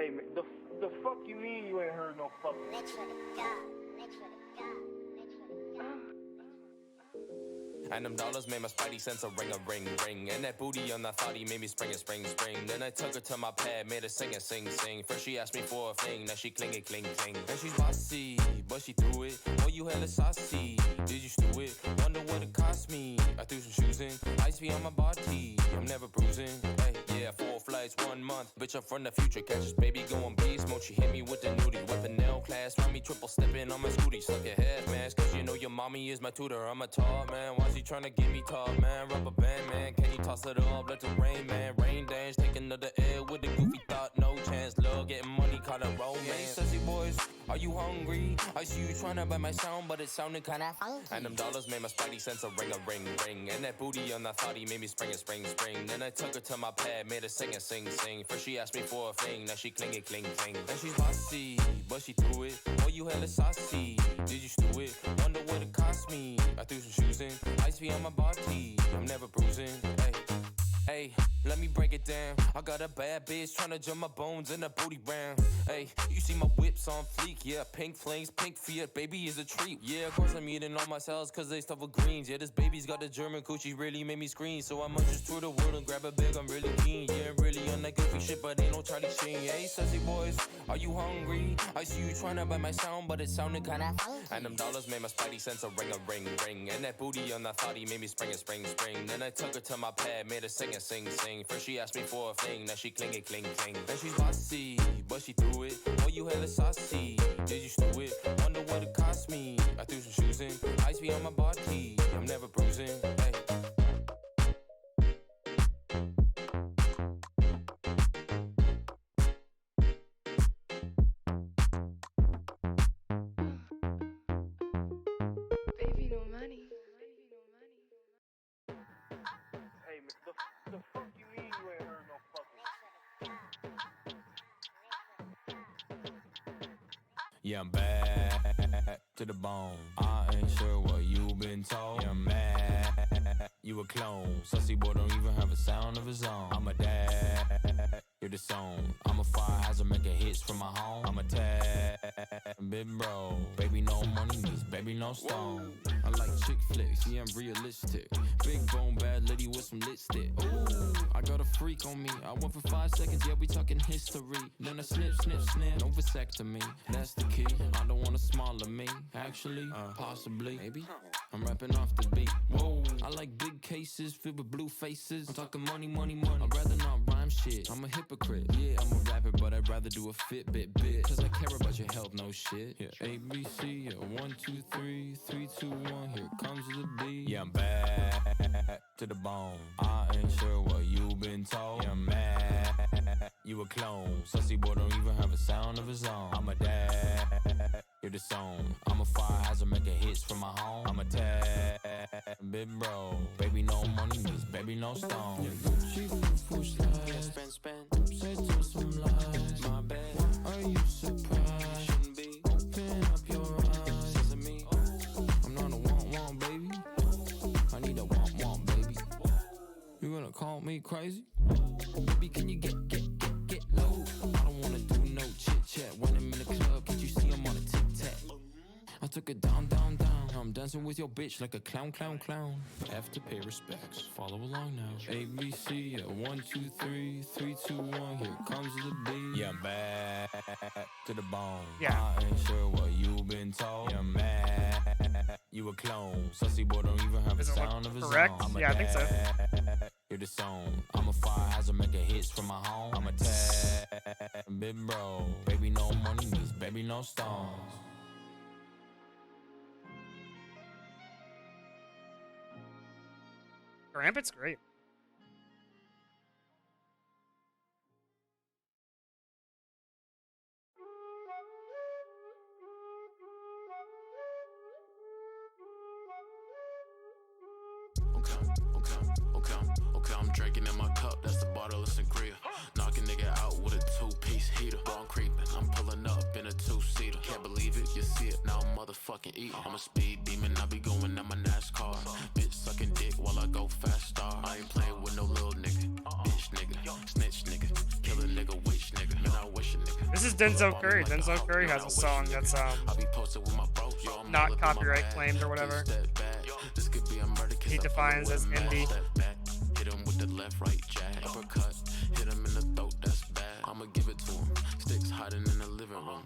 Hey, man, the fuck you mean you ain't heard no fucking? And them dollars made my spidey sense a ring, ring. And that booty on that thotty made me spring. Then I took her to my pad, made her sing. First she asked me for a thing, now she cling. And she's bossy, but she threw it. Oh, you hella saucy, did you stew it? Wonder what it cost me. I threw some shoes in, ice be on my body, I'm never bruising. Hey, yeah, 4 flights, 1 month. Bitch, I'm from the future, catch this baby going beast mode. She hit me with the nudie, whipping nail class, round me triple stepping on my scooty. Suck your head, man, cause you know your mommy is my tutor. I'm a tall man, why she tryna get me tall, man? Rubber band, man, can you toss it up? Let the rain, man, rain dance, taking another L with a goofy thought, no chance. Love getting money, call it romance. Hey, sassy boys, are you hungry? I see you tryna buy my sound, but it sounded kinda funky. And them dollars made my spidey sense a ring. And that booty on that thotty made me spring. Then I took her to my pad, made her sing. First she asked me for a thing, now she cling. And she's bossy, but she threw it. Oh, you hella saucy, did you stew it? Wonder what it cost me. I threw some shoes in, ice be on my body, I'm never bruising. Hey, let me break it down. I got a bad bitch tryna jump my bones in a booty round. Hey, you see my whips on fleek, yeah, pink flames, pink Fiat, baby is a treat. Yeah, of course I'm eating all my cells cause they stuff with greens. Yeah, this baby's got the German coochie, really made me scream. So I'ma just tour the world and grab a bag, I'm really keen. Yeah, really on that goofy shit, but ain't no Charlie Sheen. Hey, sassy boys, are you hungry? I see you tryna buy my sound, but it sounded kinda funky. And them dollars made my spidey sense a ring. And that booty on that thotty made me spring. Then I took her to my pad, made her sing. First she asked me for a thing, now she cling. And she's bossy, but she threw it. Oh, you hella saucy, did you stew it? Wonder what it cost me. I threw some shoes in, ice be on my body, I'm never bruising. Hey. Baby, no money. Hey, man, the fuck you mean you ain't heard no fucking? Yeah, I'm back to the bone. I ain't sure what you been told. Yeah, I'm mad, you a clone. Sussy boy don't even have a sound of his own. I'm a dad, you're the song. I'm a fire hazard making hits from my home. I'm a tad, big bro. Baby, no money means baby, no stone. I like chick flicks, yeah, I'm realistic. Big bone, bad lady with some lipstick. Ooh, I got a freak on me. I went for 5 seconds, yeah, we talking history. Then I snip, no vasectomy. That's the key. I don't want a smaller me. Actually, possibly, maybe. I'm rapping off the beat. Whoa, I like big cases filled with blue faces. I'm talking money. I'd rather not rhyme shit. I'm a hypocrite. Yeah, I'm a rapper, but I'd rather do a Fitbit bit. Cause I care about your health, no shit. Yeah. A, B, C, yeah, 1, 2, 3, 3, 2, 1, here comes the beat. Yeah, I'm back to the bone. I ain't sure what you been told. Yeah, I'm mad, you a clone. Sussy boy don't even have a sound of his own. I'm a dad, you're the song. I'm a fire hazard making hits from my home. I'm a tad, big bro. Baby, no money means baby, no stone. Yeah, Gucci push lies, spend. Say to some lies, my bad. Are you surprised? Shouldn't be. Open up your eyes. Sesame. I'm not a want, baby. I need a want, baby. You gonna call me crazy? Baby, can you get low? I don't wanna do no chit chat when I'm in the club. Can't you see I'm on a tic tac? I took it down. I'm dancing with your bitch like a clown. Have to pay respects. Follow along now. A, B, C, yeah, 1, 2, 3, 3, 2, 1. Here comes the beat. Yeah, I'm back to the bone. Yeah. I ain't sure what you been told. Yeah, I'm mad, you a clone. Sussy boy don't even have a sound of his correct? own. I'm a Yeah, I think so. dad, you're the song. I'm a fire hazard making hits from my home. I'm a tad, big bro. Baby, no money means baby, no stones. Rampant's great. Okay, I'm drinking in my cup, that's the bottle of sangria. Knock a nigga out with a 2-piece heater. Bro, I'm creeping, I'm pulling up in a 2-seater. Can't believe it, you see it, now I'm motherfucking eating. I'm a speed demon, I be going at my NASCAR. Bitch sucking dick while I go fast star. I ain't playing with no little nigga. Bitch nigga, snitch nigga, kill a nigga, witch nigga. Man, I wish a nigga. is Denzel Curry. Denzel Curry has a song that's not copyright claimed or whatever. He defines as indie. Hit him with the left, right jab. Uppercut. Hit him in the throat, that's bad. I'ma give it to him. Sticks hiding in the living room.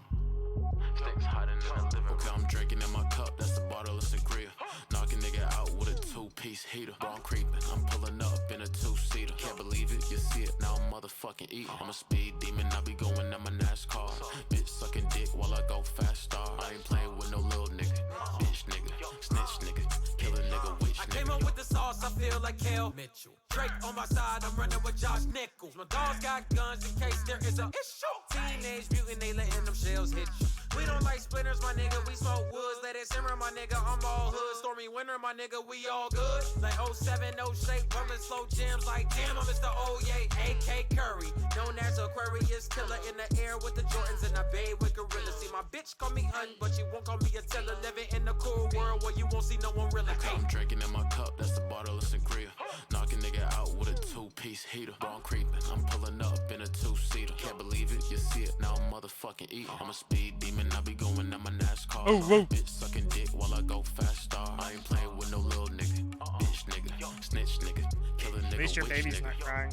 Sticks hiding in the living room. Okay, I'm drinking in my cup, that's the bottle of sangria. Knock a nigga out with a 2-piece heater. Bro, I'm creeping, I'm pulling up in a 2-seater. Can't believe it, you see it, now I'm motherfucking eating. I'm a speed demon, I be going in my NASCAR. Bitch sucking dick while I go fast star. I ain't playing with no little nigga. Bitch nigga, snitch nigga, kill a nigga, witch nigga. I came up with the sauce, I feel like Kel Mitchell. Drake on my side, I'm running with Josh Nichols. My dogs got guns in case there is a issue. Teenage mutant, they letting them shells hit you. We don't like splinters, my nigga, we smoke woods. Let it simmer, my nigga, I'm all hood. Stormy winter, my nigga, we all good. Like 07, no shape, bumping slow gems. Like damn, I'm Mr. Oye, AK Curry. Known as Aquarius killer in the air with the Jordans and I bathe with gorillas. See, my bitch call me hun, but you won't call me a teller. Living in the cool world where you won't see no one really pay. I'm drinking in my cup, that's the bottle of sangria. Knock a nigga out with a 2-piece heater. Bro, I'm creeping, I'm pulling up in a 2-seater. Can't believe it, you see it, now I'm motherfucking eating. I'm a speed demon, I be going in my NASCAR. Oh, whoa. Bitch sucking dick while I go fast star. I ain't playing with no little nigga. Bitch nigga, snitch nigga, kill a nigga. At least your witch baby's nigga. not crying.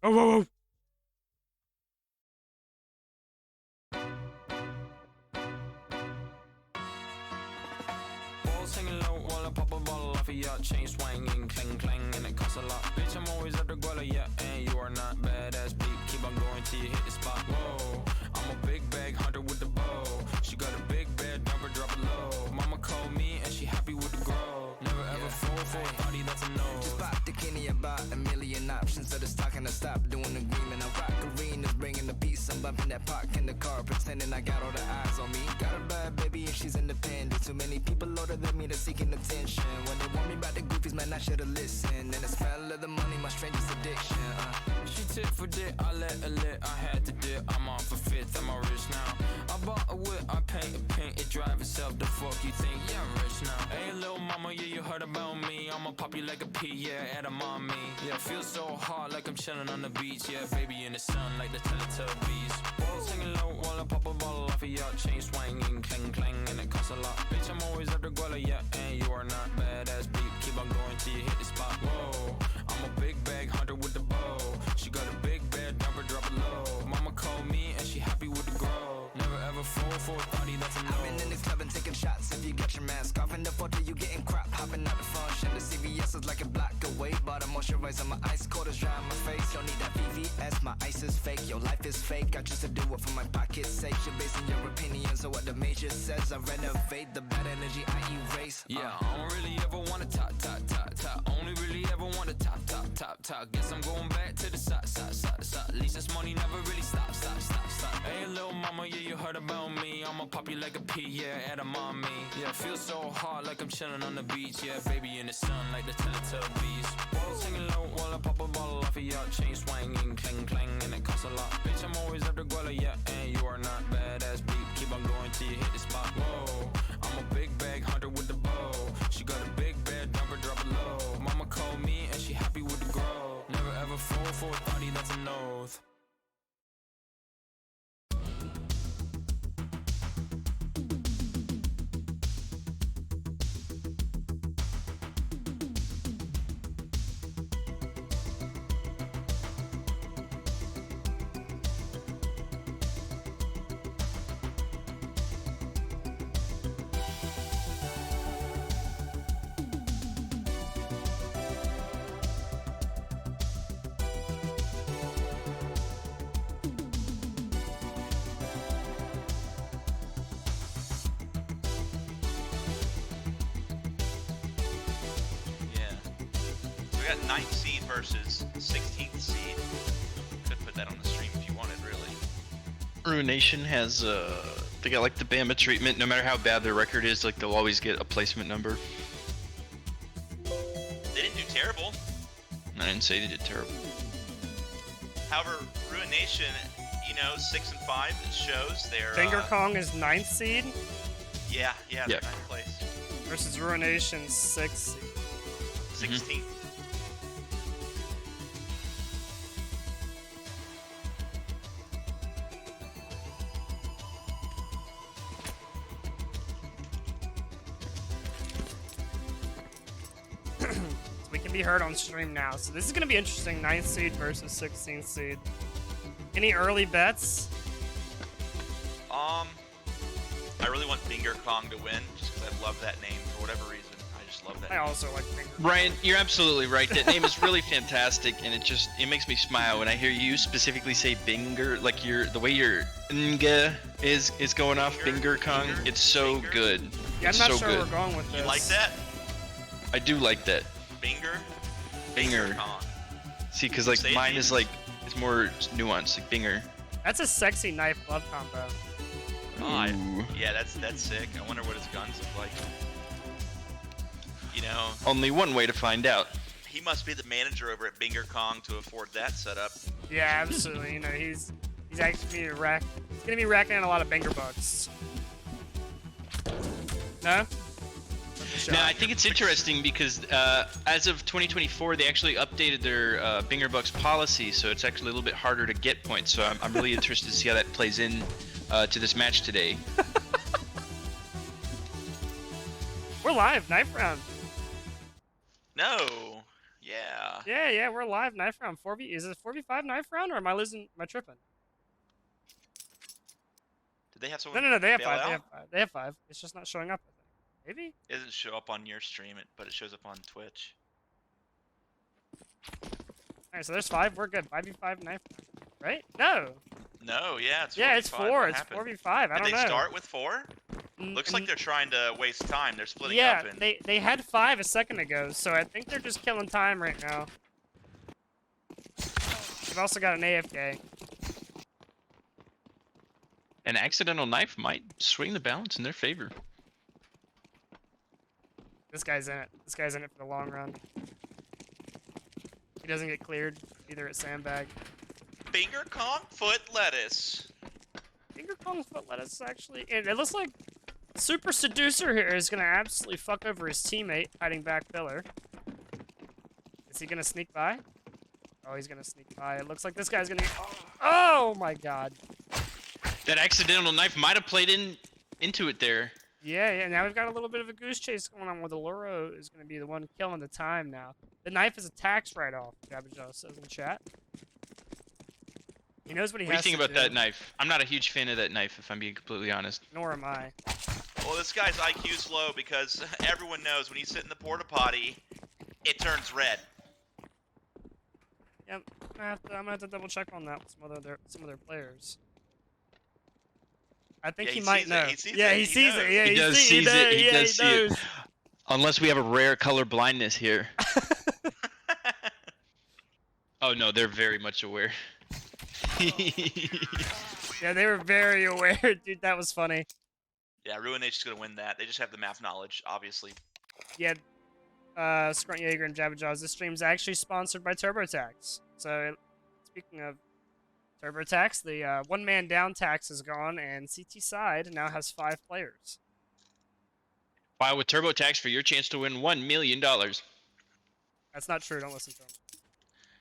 Oh, whoa, whoa. Balls hanging low while I pop a bottle off of your chain swinging, clang clang, and it costs a lot. Bitch, I'm always at the guala, yeah, and you are not badass beat. Keep on going till you hit the spot. Whoa, I'm a big bag hunter with the bow. She got a big bed, number drop it low. Mama called me and she happy with the grow. Never ever fall for a body that's a no. Just pop the Kenny about a million options. So it's talking to stop doing agreement. I rock arenas, bringing the peace. I'm bumping that park in the car, pretending I got all the eyes on me. Got a bad baby and she's independent. Too many people older than me, they're seeking attention. When they want me about the goofies, man, I should've listened. And the smell of the money, my strangest addiction. She tit for dick, I let her lit, I had to dip. I'm on for fifth, I'm all rich now. I bought a whip, I paint it drive itself. The fuck you think? Yeah, I'm rich now. Hey, little mama, yeah, you heard about me. I'ma pop you like a pea, yeah, at a mommy. Yeah, feel so hot like I'm chilling on the beach. Yeah, baby in the sun like the Teletubbies. Balls hanging low while I pop a bottle off of your chain swinging, clang clang, and it costs a lot. Bitch, I'm always at the guala, yeah, and you are not badass beat. Keep on going till you hit the spot. Whoa, I'm a big bag hunter with the bow. She got a big bed, number drop it low. Mama called me and she happy with the grow. Never ever fall for a thotty that's a no. I've been in the club and taking shots. If you got your mask off in the photo, you getting crap. Hopping out the function. The CVS is like a block away. But I'm moisturizing my ice cold is dry on my face. Don't need that VVS, my ice is fake. Your life is fake. I choose to do it for my pocket's sake. You're basing your opinions on what the major says. I renovate the bad energy I erase. Yeah, I don't really ever wanna top. Only really ever wanna top. Guess I'm going back to the side. At least this money never really stop. Hey, little mama, yeah, you heard about me. I'ma pop you like a pea, yeah, at a mommy. Yeah, feel so hot like I'm chilling on the beach. Yeah, baby in the sun like the Teletubbies. Balls hanging low while I pop a bottle off of your chain swinging, clang clang, and it costs a lot. Bitch, I'm always at the guala, yeah, and you are not badass beat. Keep on going till you hit the spot. Whoa, I'm a big bag hunter with the bow. She got a big bed, number drop it low. Mama called me and she happy with the grow. Never ever fall for a thotty that's an oath. We got 9th seed versus 16th seed. Could put that on the stream if you wanted, really. Ruination has they got like the Bama treatment. No matter how bad their record is, like they'll always get a placement number. They didn't do terrible. I didn't say they did terrible. However, Ruination, you know, 6 and 5 shows their Finger Kong is 9th seed Yeah, they're 9th place. versus Ruination 6th seed. 16th. can be heard on stream now. So this is gonna be interesting. 9th seed versus 16th seed. Any early bets? I really want Finger Kong to win, just because I love that name for whatever reason. I just love that I name. also like Finger. Ryan, you're absolutely right. That name is really fantastic, and it makes me smile when I hear you specifically say Binger, like the way your nga is going off. Finger Kong. It's so good. Yeah, It's I'm not so sure good. we're going with this. You like that? I do like that. Binger? Binger. Kong. See, because like Say it mine means- is like it's more nuanced, like Binger. That's a sexy knife glove combo. Oh, Ooh. yeah, that's sick. I wonder what his guns look like. You know, Only one way to find out. he must be the manager over at Binger Kong to afford that setup. Yeah, absolutely. You know, he's actually gonna be racking in a lot of banger bucks. No? Now, I think it's interesting because as of 2024, they actually updated their Binger Bucks policy, so it's actually a little bit harder to get points. So I'm really interested to see how that plays in to this match today. We're live, knife round. No. Yeah. Yeah, we're live, knife round. 4v. Is it 4v5 knife round, or am I tripping? Did they have someone No, they have bail 5. out? They have 5. They have 5. It's just not showing up, I think. Maybe? It doesn't show up on your stream, but it shows up on Twitch. Alright, so there's 5. We're good. 5v5 knife round. Right? No. No, yeah, it's Yeah, it's 4v5. 4. What It's happened? 4v5. I Did don't they know. start with 4? Looks like they're trying to waste time. They're splitting Yeah, up. And they had 5 a second ago, so I think they're just killing time right now. They've also got an AFK. An accidental knife might swing the balance in their favor. This guy's in it. This guy's in it for the long run. He doesn't get cleared either at sandbag. Finger Kong foot lettuce. Finger Kong's foot lettuce actually. And it looks like Super Seducer here is gonna absolutely fuck over his teammate hiding back pillar. Is he gonna sneak by? Oh, he's gonna sneak by. It looks like this guy's gonna. Oh my god. That accidental knife might have played into it there. Yeah. Now we've got a little bit of a goose chase going on where the Luro is gonna be the one killing the time now. The knife is a tax write-off. Jabba says in chat. He knows what he What do you has think to about do. that knife? I'm not a huge fan of that knife, if I'm being completely honest. Nor am I. Well, this guy's IQ's low because everyone knows when you sit in the porta potty, it turns red. Yep. I'm gonna have to double check on that with some other players. I think Yeah, he he might sees it. know. He sees Yeah, it. he He sees knows. it. Yeah, He does sees sees it. He Yeah, does see it. knows. Unless we have a rare color blindness here. Oh no, they're very much aware. Yeah, they were very aware, dude. That was funny. Yeah, Ruination's gonna win that. They just have the map knowledge, obviously. Yeah, Scrunt Jaeger and Jabba Jaws. This stream's actually sponsored by TurboTax. So, speaking of TurboTax, the one-man down tax is gone, and CT side now has 5 players. File with TurboTax for your chance to win $1 million. That's not true. Don't listen to him.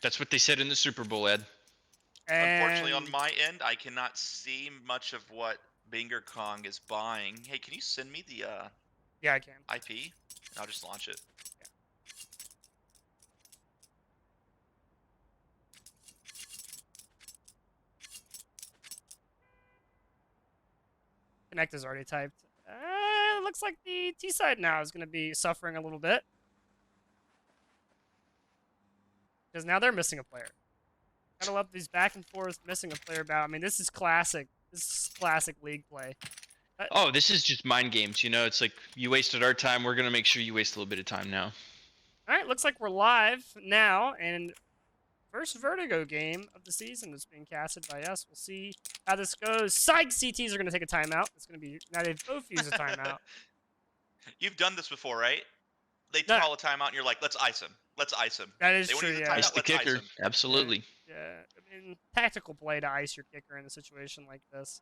That's what they said in the Super Bowl ad. Unfortunately, on And- my end, I cannot see much of what Binger Kong is buying. Hey, can you send me the Yeah, I can. IP? I'll just launch it. Connect is already typed. It looks like the T side now is going to be suffering a little bit. Because now they're missing a player. Gotta love these back and forth missing a player bout. I mean, this is classic. This is classic league play. Oh, this is just mind games, you know? It's like, you wasted our time, we're gonna make sure you waste a little bit of time now. Alright, looks like we're live now, and first Vertigo game of the season is being casted by us. We'll see how this goes. Side CTs are going to take a timeout. It's going to be, now they've both used a timeout. You've done this before, right? They No. call a timeout and you're like, let's ice him. Let's ice him. That is They wanna true, use a yeah. timeout, Ice the let's ice kicker, him. absolutely. Yeah, I mean, tactical play to ice your kicker in a situation like this.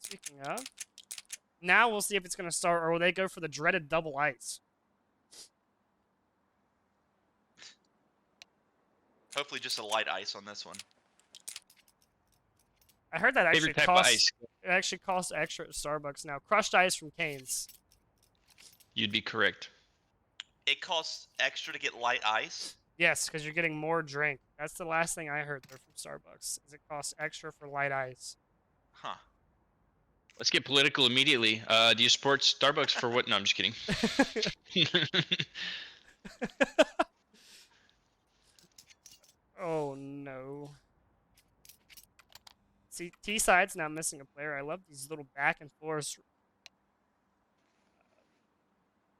Speaking of, now we'll see if it's going to start, or will they go for the dreaded double ice? Hopefully just a light ice on this one. I heard that actually Favorite type of costs. ice? It actually costs extra at Starbucks now. Crushed ice from Cane's. You'd be correct. It costs extra to get light ice? Yes, because you're getting more drink. That's the last thing I heard there from Starbucks. Is it costs extra for light ice? Huh. Let's get political immediately. Do you support Starbucks for what? No, I'm just kidding. Oh no. See, T-side's now missing a player. I love these little back and forths.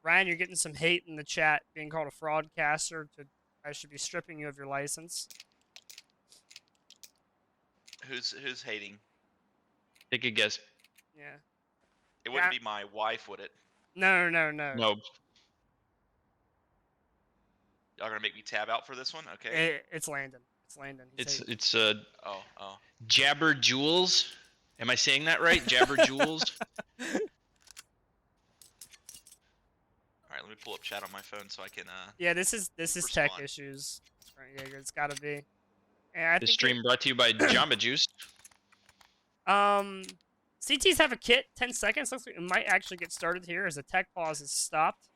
Ryan, you're getting some hate in the chat, being called a fraudcaster. I should be stripping you of your license. Who's hating? Take a guess. Yeah. It wouldn't be my wife, would it? No. No. Y'all gonna make me tab out for this one? Okay. It's Landon. It's Landon. It's Oh. Jabber Jules. Am I saying that right? Jabber Jules. All right, let me pull up chat on my phone so I can. Yeah, this is respond. tech issues. Right, yeah, it's gotta be. And I This think stream brought to you by Jamba Juice. CTs have a kit. 10 seconds. Looks like it might actually get started here as the tech pause is stopped.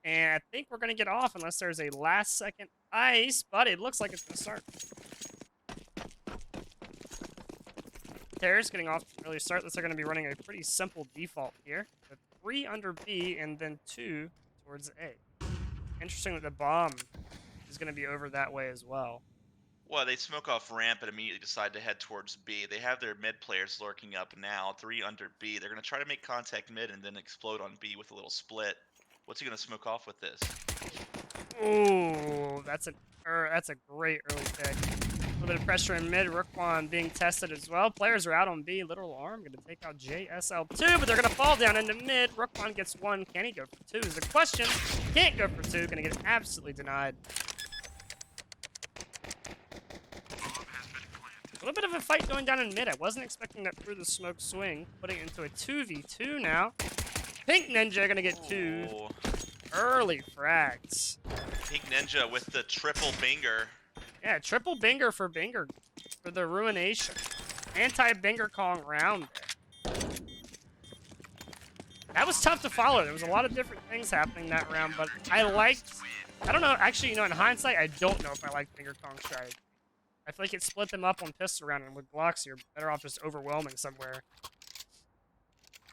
And I think we're gonna get off unless there's a last second ice, but it looks like it's gonna start. Terrace getting off to an early start. Looks like they're gonna be running a pretty simple default here. With 3 under B and then 2 towards A. Interesting that the bomb is gonna be over that way as well. Well, they smoke off ramp and immediately decide to head towards B. They have their mid players lurking up now. 3 under B. They're gonna try to make contact mid and then explode on B with a little split. What's he gonna smoke off with this? Ooh, that's a great early pick. A little bit of pressure in mid. Rookwan being tested as well. Players are out on B. Literal arm going to take out JSL2, but they're going to fall down into mid. Rookwan gets 1. Can he go for 2 is the question. Can't go for 2. Going to get absolutely denied. A little bit of a fight going down in mid. I wasn't expecting that through the smoke swing. Putting it into a 2v2 now. Pink Ninja going to get 2 early frags. Pink Ninja with the triple binger. Yeah, triple binger for the Ruination. Anti-binger Kong round there. That was tough to follow. There was a lot of different things happening that round, but I don't know, actually, you know, in hindsight, I don't know if I like binger Kong strategy. I feel like it split them up on pistol round, and with blocks, you're better off just overwhelming somewhere.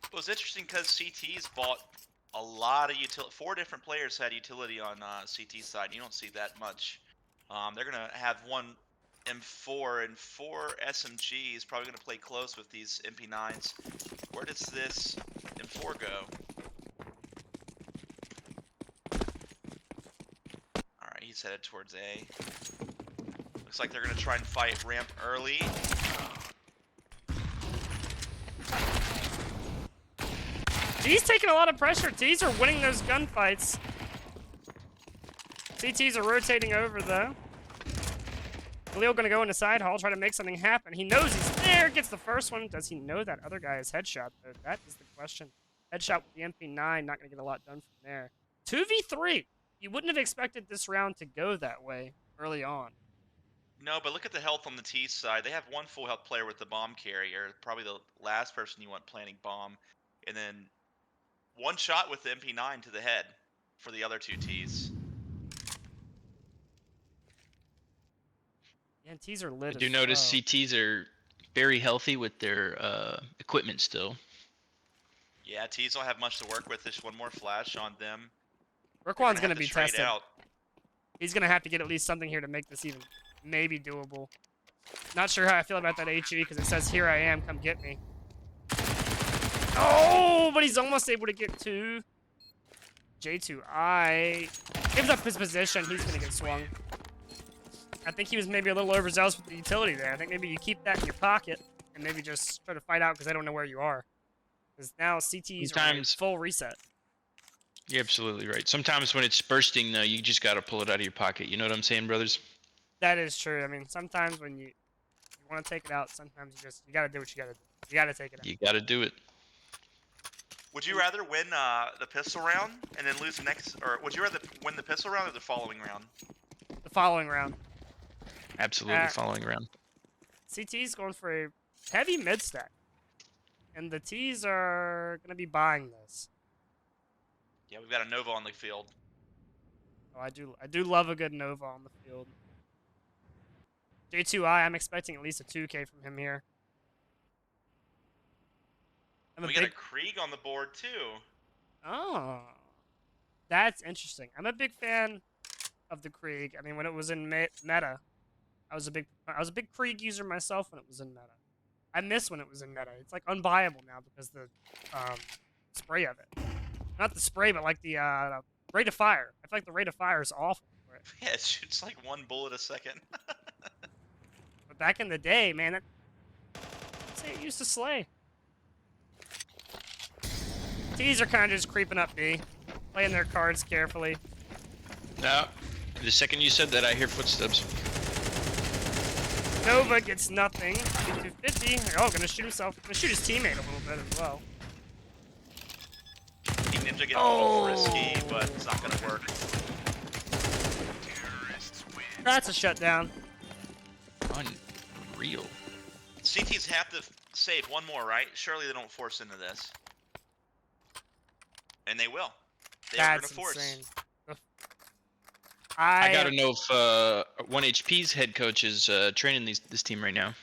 It was interesting because CT's bought a lot of utility. 4 different players had utility on CT side. You don't see that much. They're gonna have 1 M4 and 4 SMGs. Probably gonna play close with these MP9s. Where does this M4 go? All right, he's headed towards A. Looks like they're gonna try and fight ramp early. T's taking a lot of pressure. T's are winning those gunfights. CTs are rotating over, though. Khalil gonna go into side hall, try to make something happen. He knows he's there, gets the first one. Does he know that other guy is headshot, though? That is the question. Headshot with the MP9, not gonna get a lot done from there. 2v3. You wouldn't have expected this round to go that way early on. No, but look at the health on the T side. They have 1 full health player with the bomb carrier. Probably the last person you want planting bomb. And then 1 shot with the MP9 to the head for the other 2 Ts. Yeah, and T's are lit. I do notice CTs are very healthy with their equipment still. Yeah, Ts don't have much to work with. Just 1 more flash on them. Rookwan's gonna be trade tested. out. He's gonna have to get at least something here to make this even maybe doable. Not sure how I feel about that HE because it says "Here I am, come get me." Oh, but he's almost able to get 2. J2I gives up his position. He's gonna get swung. I think he was maybe a little overzealous with the utility there. I think maybe you keep that in your pocket and maybe just try to fight out because I don't know where you are. Because now CTs are in full reset. You're absolutely right. Sometimes when it's bursting, though, you just got to pull it out of your pocket. You know what I'm saying, brothers? That is true. I mean, sometimes when you want to take it out, sometimes you got to do what you got to do. You got to take it out. You got to do it. Would you rather win the pistol round and then lose the next, or would you rather win the pistol round or the following round? The following round. Absolutely following around. CT's going for a heavy mid stack. And the T's are going to be buying this. Yeah, we've got a Nova on the field. Oh, I do love a good Nova on the field. J2I, I'm expecting at least a 2K from him here. We got a Krieg on the board too. Oh, that's interesting. I'm a big fan of the Krieg. I mean, when it was in meta, I was a big Krieg user myself when it was in meta. I miss when it was in meta. It's like unbuyable now because the spray of it. Not the spray, but like the rate of fire. I feel like the rate of fire is awful for it. Yeah, it shoots like 1 bullet a second. But back in the day, man, I'd say it used to slay. T's are kind of just creeping up B, playing their cards carefully. No, the second you said that, I hear footsteps. Nova gets nothing. 250. Oh, gonna shoot himself. Gonna shoot his teammate a little bit as well. Team Ninja gets a little frisky, but it's not gonna work. That's a shutdown. Unreal. CTs have to save one more, right? Surely they don't force into this. And they will. They are That's gonna force. insane. I gotta know if 1HP's head coach is training this team right now.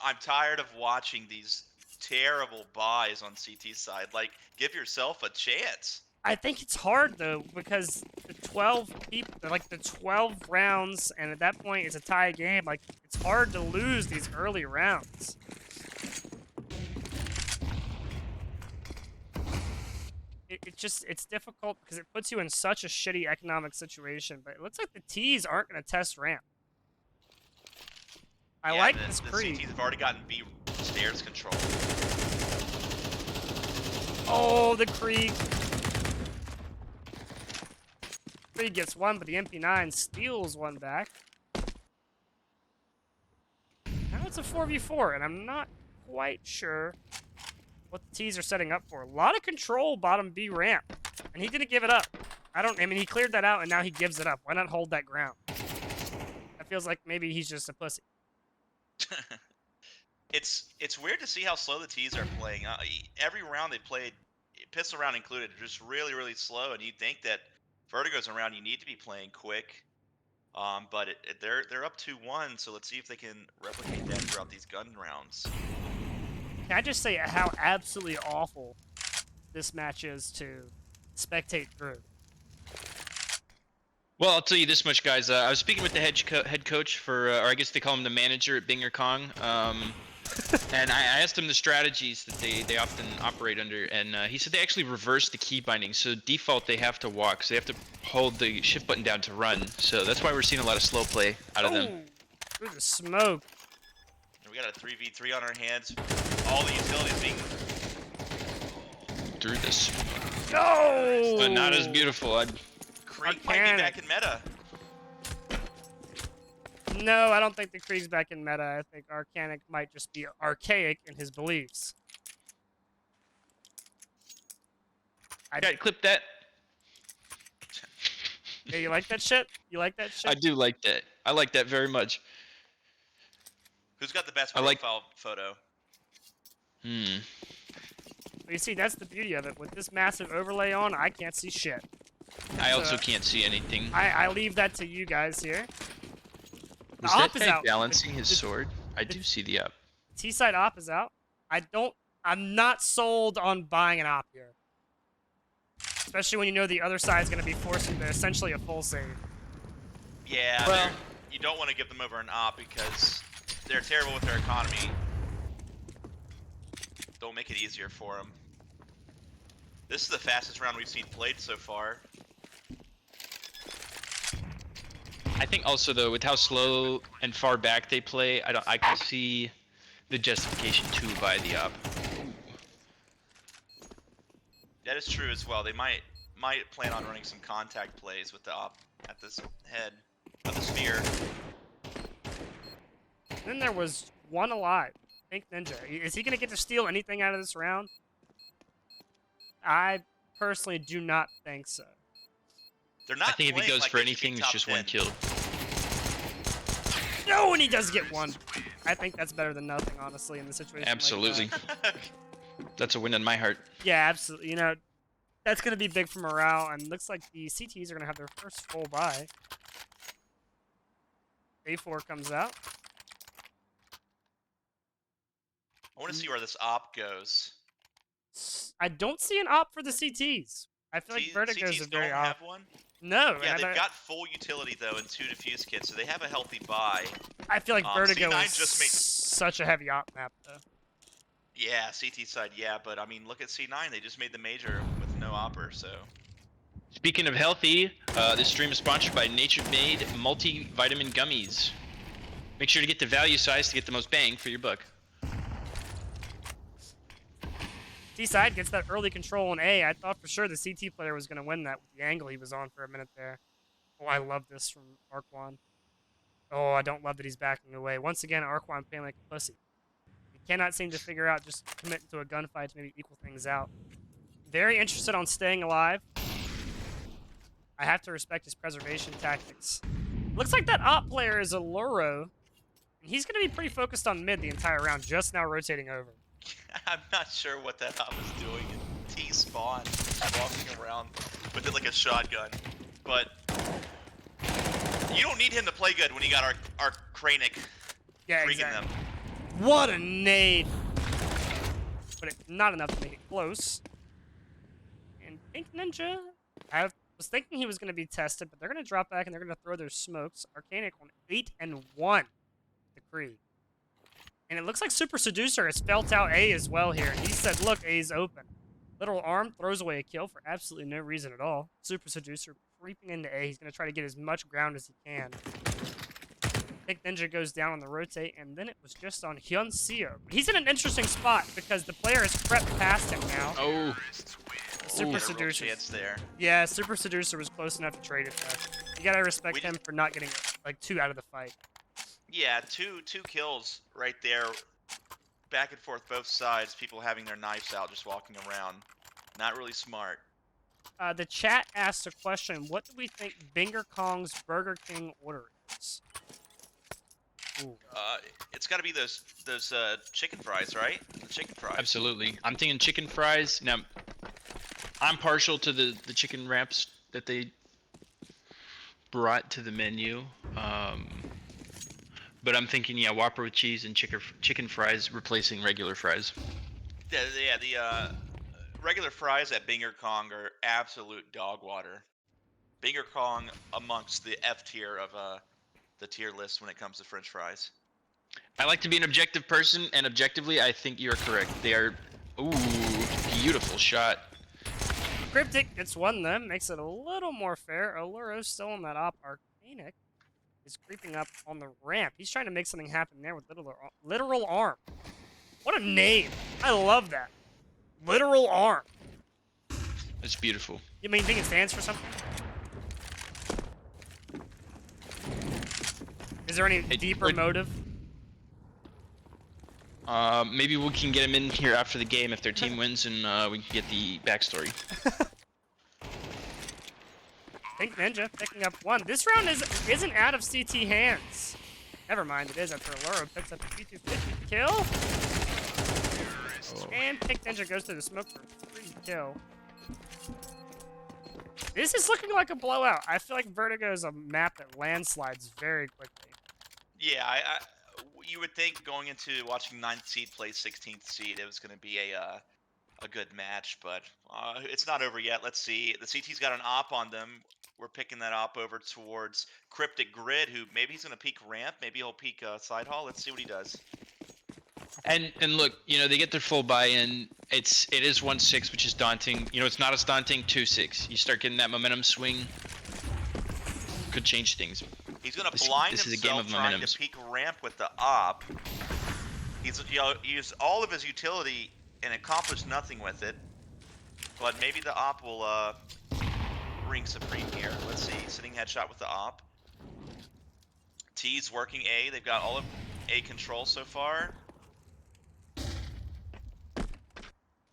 I'm tired of watching these terrible buys on CT side. Like, give yourself a chance. I think it's hard though because the 12 people, like the 12 rounds, and at that point it's a tie game. Like it's hard to lose these early rounds. It's difficult because it puts you in such a shitty economic situation. But it looks like the T's aren't going to test ramp. I like this Krieg. The CTs have already gotten B stairs control. Oh, the Krieg. Krieg gets one, but the MP9 steals one back. Now it's a 4v4, and I'm not quite sure what the T's are setting up for. A lot of control bottom B ramp, and he didn't give it up. I mean, he cleared that out, and now he gives it up. Why not hold that ground? That feels like maybe he's just a pussy. It's weird to see how slow the T's are playing. Every round they played, pistol round included, just really, really slow, and you'd think that Vertigo's around, you need to be playing quick. But they're up 2-1, so let's see if they can replicate that throughout these gun rounds. Can I just say how absolutely awful this match is to spectate through? Well, I'll tell you this much, guys. I was speaking with the head coach for, or I guess they call him the manager at Binger Kong, and I asked him the strategies that they often operate under, and he said they actually reverse the key binding. So default, they have to walk, so they have to hold the shift button down to run. So that's why we're seeing a lot of slow play out of them. Through the smoke. We got a 3v3 on our hands. All the utilities being Through this. No! But not as beautiful. Krieg might be back in meta. No, I don't think the Krieg's back in meta. I think Arcanic might just be archaic in his beliefs. I gotta clip that. Yeah, you like that shit? You like that shit? I do like that. I like that very much. Who's got the best profile photo? But you see, that's the beauty of it. With this massive overlay on, I can't see shit. I also can't see anything. I leave that to you guys here. The Was op that is guy out. balancing his sword? I do see the op. T-side op is out. I'm not sold on buying an op here. Especially when you know the other side's going to be forcing to essentially a full save. Yeah, well, you don't want to give them over an op because they're terrible with their economy. Don't make it easier for them. This is the fastest round we've seen played so far. I think also though, with how slow and far back they play, I can see the justification to buy the op. That is true as well. They might plan on running some contact plays with the op at this head of the sphere. Then there was one alive. Pink Ninja. Is he going to get to steal anything out of this round? I personally do not think so. They're not. I think if he goes like for they should be anything, it's top just 10. one kill. No, and he does get one. I think that's better than nothing, honestly, in the situation. Absolutely. Like that. That's a win in my heart. Yeah, absolutely. You know, that's going to be big for morale, and looks like the CTs are going to have their first full buy. A4 comes out. I want to see where this op goes. I don't see an op for the CTs. I feel like Vertigo's CTs a very don't op. have one? No. Yeah, they've got full utility, though, and 2 defuse kits, so they have a healthy buy. I feel like Vertigo C9 is just made... such a heavy op map, though. Yeah, CT side, yeah, but I mean, look at C9. They just made the major with no opper, so... Speaking of healthy, this stream is sponsored by Nature Made multivitamin gummies. Make sure to get the value size to get the most bang for your buck. D-side gets that early control in A. I thought for sure the CT player was going to win that with the angle he was on for a minute there. Oh, I love this from Arquan. Oh, I don't love that he's backing away. Once again, Arquan playing like a pussy. He cannot seem to figure out just committing to a gunfight to maybe equal things out. Very interested on staying alive. I have to respect his preservation tactics. Looks like that op player is a Luro. And he's going to be pretty focused on mid the entire round, just now rotating over. I'm not sure what that op is doing in T-spawn, walking around with it like a shotgun. But you don't need him to play good when you got our Kranich freaking them. What a nade! But not enough to make it close. And Pink Ninja, I was thinking he was going to be tested, but they're going to drop back and they're going to throw their smokes. Arcanic on 8-1. The Creed. And it looks like Super Seducer has felt out A as well here. He said, look, A's open. Literal Arm throws away a kill for absolutely no reason at all. Super Seducer creeping into A. He's going to try to get as much ground as he can. Pink Ninja goes down on the rotate, and then it was just on ESEA. He's in an interesting spot because the player has crept past him now. Oh. Super Seducer. There. Yeah, Super Seducer was close enough to trade it though. You gotta respect him for not getting like 2 out of the fight. Yeah, two kills right there. Back and forth both sides, people having their knives out, just walking around. Not really smart. The chat asked a question, what do we think Binger Kong's Burger King order is? Ooh. It's gotta be those chicken fries, right? The chicken fries. Absolutely. I'm thinking chicken fries. Now, I'm partial to the chicken wraps that they brought to the menu. But I'm thinking, yeah, Whopper with cheese and chicken fries replacing regular fries. Yeah, the regular fries at Binger Kong are absolute dog water. Binger Kong amongst the F tier of the tier list when it comes to French fries. I like to be an objective person, and objectively, I think you're correct. They are, ooh, beautiful shot. Cryptic gets one then, makes it a little more fair. Oluro's still on that op. Arcanic is creeping up on the ramp. He's trying to make something happen there with literal arm. What a name. I love that. Literal arm. It's beautiful. You think it stands for something? Is there any deeper motive? Maybe we can get him in here after the game if their team wins, and we can get the backstory. Pink Ninja picking up one. This round isn't out of CT hands. Never mind, it is after Allura picks up a P250 kill. Oh. And Pink Ninja goes to the smoke for a free kill. This is looking like a blowout. I feel like Vertigo is a map that landslides very quickly. Yeah, you would think going into watching 9th seed play 16th seed, it was going to be a good match, but it's not over yet. Let's see. The CT's got an op on them. We're picking that op over towards Cryptic Grid, who maybe he's going to peek ramp. Maybe he'll peek side hall. Let's see what he does. And look, you know, they get their full buy-in. It is 1-6, which is daunting. You know, it's not as daunting 2-6. You start getting that momentum swing. Could change things. He's going to blind this himself is a game of trying momentum. to peek ramp with the op. He's used all of his utility and accomplished nothing with it. But maybe the op will ring supreme here. Let's see. Sitting headshot with the op. T's working A. They've got all of A control so far.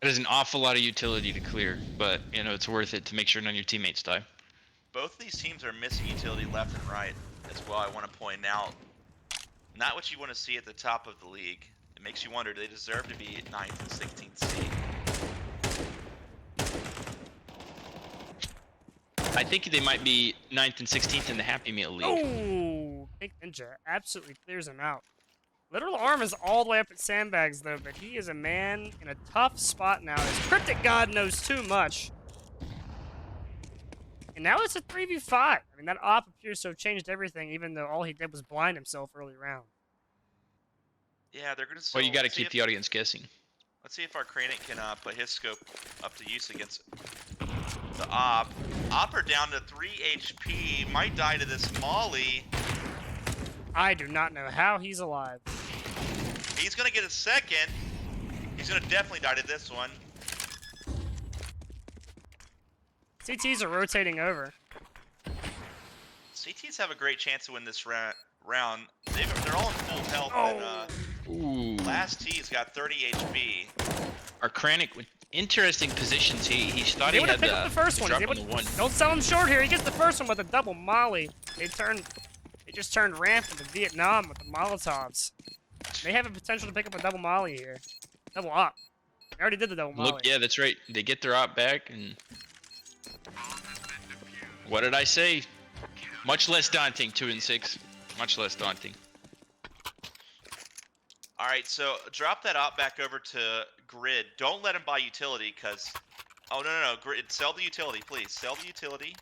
That is an awful lot of utility to clear, but, you know, it's worth it to make sure none of your teammates die. Both of these teams are missing utility left and right as well, I want to point out. Not what you want to see at the top of the league. It makes you wonder, do they deserve to be 9th and 16th seed? I think they might be 9th and 16th in the Happy Meal League. Oh, Pink Ninja absolutely clears him out. Literal Arm is all the way up at Sandbags, though, but he is a man in a tough spot now. His Cryptic God knows too much. And now it's a 3v5. I mean, that op appears to have changed everything, even though all he did was blind himself early round. Yeah, they're going to... Well, you got to keep the audience guessing. Let's see if our Kranich can put his scope up to use against the op. Opper down to 3 HP. Might die to this Molly. I do not know how he's alive. He's going to get a second. He's going to definitely die to this one. CTs are rotating over. CTs have a great chance to win this round. They're all in full health. Oh. And, last T's got 30 HP. Our Kranich with interesting positions. He thought he Able to had pick up the first one. drop He's on able the one. Don't sell him short here. He gets the first one with a double molly. They just turned ramp into Vietnam with the Molotovs. They have a potential to pick up a double molly here. Double op. They already did the double molly. Look, yeah, that's right. They get their op back, and what did I say? Much less daunting. 2 and 6. Much less daunting. All right, so drop that op back over to Grid. Don't let him buy utility, because... Oh, no. Grid, sell the utility, please. Sell the utility.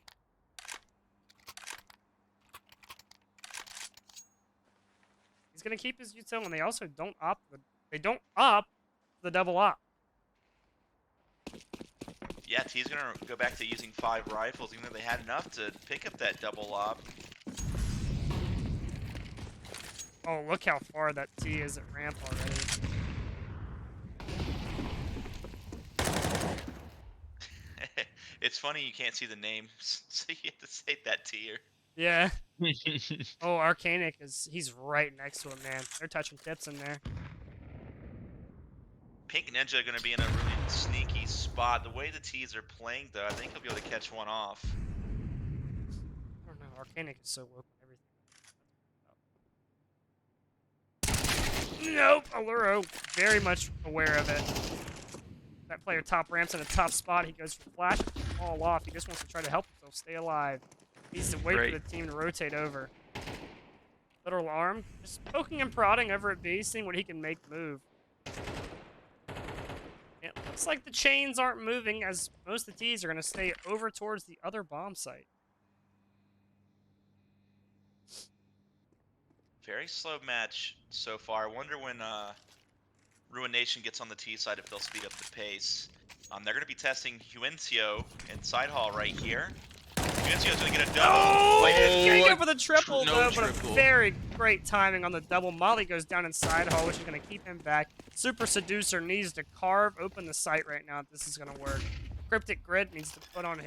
He's gonna keep his util, and they also don't opt the double op. Yeah, T's going to go back to using 5 rifles, even though they had enough to pick up that double op. Oh, look how far that T is at ramp already. It's funny you can't see the names, so you have to say that tier. Yeah. Oh, Arcanic he's right next to him, man. They're touching tips in there. Pink Ninja going to be in a really sneaky spot. The way the T's are playing, though, I think he'll be able to catch one off. I don't know. Arcanic is so woke on everything. Nope. Alluro, very much aware of it. That player top ramps in a tough spot. He goes for flash, fall off. He just wants to try to help himself stay alive. He needs to wait for the team to rotate over. Literal Arm, just poking and prodding over at B, seeing what he can make move. It looks like the chains aren't moving, as most of the T's are going to stay over towards the other bomb site. Very slow match so far. I wonder when Ruination gets on the T side if they'll speed up the pace. They're going to be testing Huencio and Side Hall right here. Huencio's going to get a double. Oh, he's going to go for the triple, No though, but triple. a very great timing on the double. Molly goes down in Side Hall, which is going to keep him back. Super Seducer needs to carve open the site right now if this is going to work. Cryptic Grid needs to put on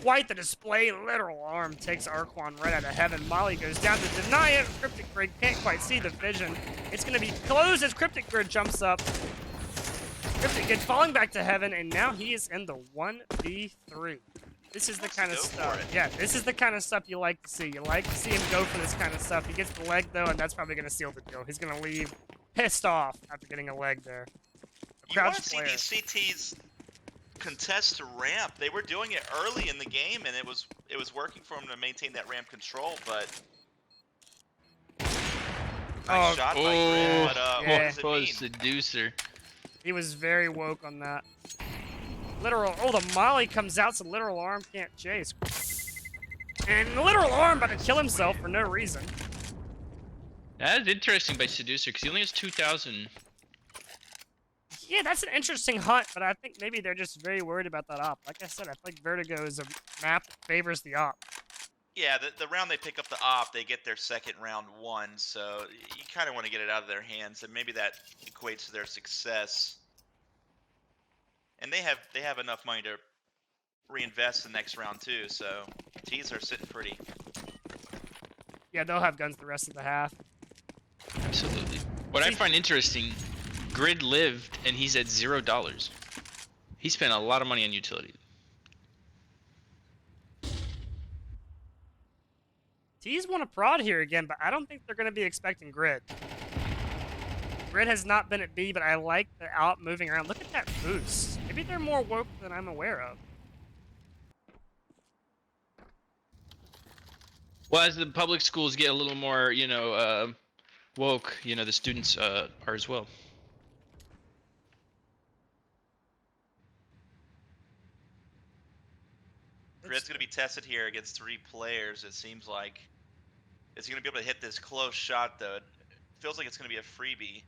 quite the display. Literal Arm takes Arquan right out of heaven. Molly goes down to deny it. Cryptic Grid can't quite see the vision. It's going to be closed as Cryptic Grid jumps up. Cryptic Grid falling back to heaven, and now he is in the 1v3. This is the kind of stuff. Yeah, this is the kind of stuff you like to see. You like to see him go for this kind of stuff. He gets the leg, though, and that's probably going to seal the deal. He's going to leave pissed off after getting a leg there. You want to see these CTs contest to ramp. They were doing it early in the game, and it was working for them to maintain that ramp control, but... Nice shot by Grid, but what does it mean? Seducer. He was very woke on that. Literal, oh, the Molly comes out, so Literal Arm can't chase. And the Literal Arm about to kill himself for no reason. That is interesting by Seducer, because he only has 2,000. Yeah, that's an interesting hunt, but I think maybe they're just very worried about that op. Like I said, I feel like Vertigo is a map that favors the op. Yeah, the round they pick up the op, they get their second round won, so you kind of want to get it out of their hands, and maybe that equates to their success. And they have enough money to reinvest the next round too, so T's are sitting pretty. Yeah, they'll have guns the rest of the half. Absolutely. What I find interesting, Grid lived and he's at $0. He spent a lot of money on utility. T's want to prod here again, but I don't think they're going to be expecting Grid. Grid has not been at B, but I like the out moving around. Look at that boost. Maybe they're more woke than I'm aware of. Well, as the public schools get a little more, you know, woke, you know, the students are as well. Grid's going to be tested here against 3 players, it seems like. Is he going to be able to hit this close shot, though? It feels like it's going to be a freebie.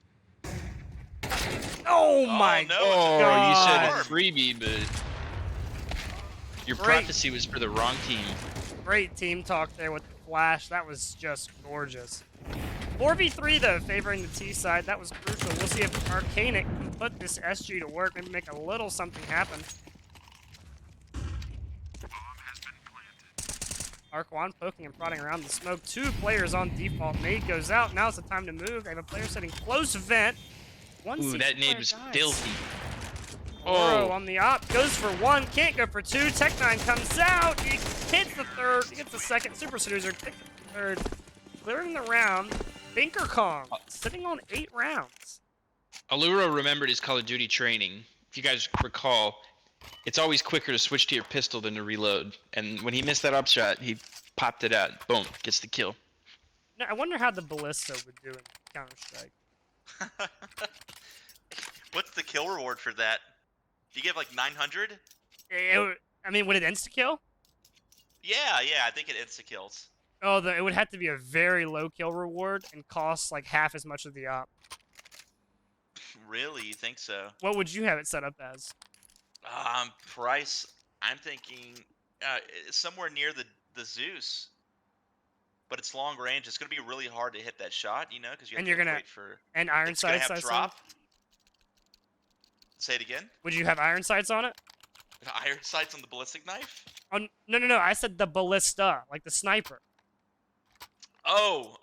Oh my no, god! You said God. a freebie, but your Great. prophecy was for the wrong team. Great team talk there with the flash. That was just gorgeous. 4v3 though, favoring the T side. That was crucial. We'll see if Arcanic can put this SG to work, maybe make a little something happen. Arquan poking and prodding around the smoke. 2 players on default. Nade goes out. Now's the time to move. They have a player setting close vent. Ooh, that nade was filthy. Oh, Oh, on the op. Goes for 1. Can't go for 2. Tech9 comes out. He hits the 3rd. He gets the 2nd. Super Seducer takes the 3rd. Clearing the round. Binker Kong sitting on 8 rounds. Allura remembered his Call of Duty training. If you guys recall, it's always quicker to switch to your pistol than to reload. And when he missed that up shot, he popped it out. Boom, gets the kill. Now, I wonder how the Ballista would do in Counter-Strike. What's the kill reward for that? Do you give like 900? I mean, would it insta-kill? Yeah, I think it insta-kills. Oh, it would have to be a very low kill reward and cost like half as much of the op. Really? You think so? What would you have it set up as? Price, I'm thinking somewhere near the Zeus. But it's long range. It's going to be really hard to hit that shot, you know, because you have to wait for... And iron it's gonna sights, have I drop. Say it again? Would you have iron sights on it? Iron sights on the ballistic knife? Oh, no. I said the ballista, like the sniper. Oh.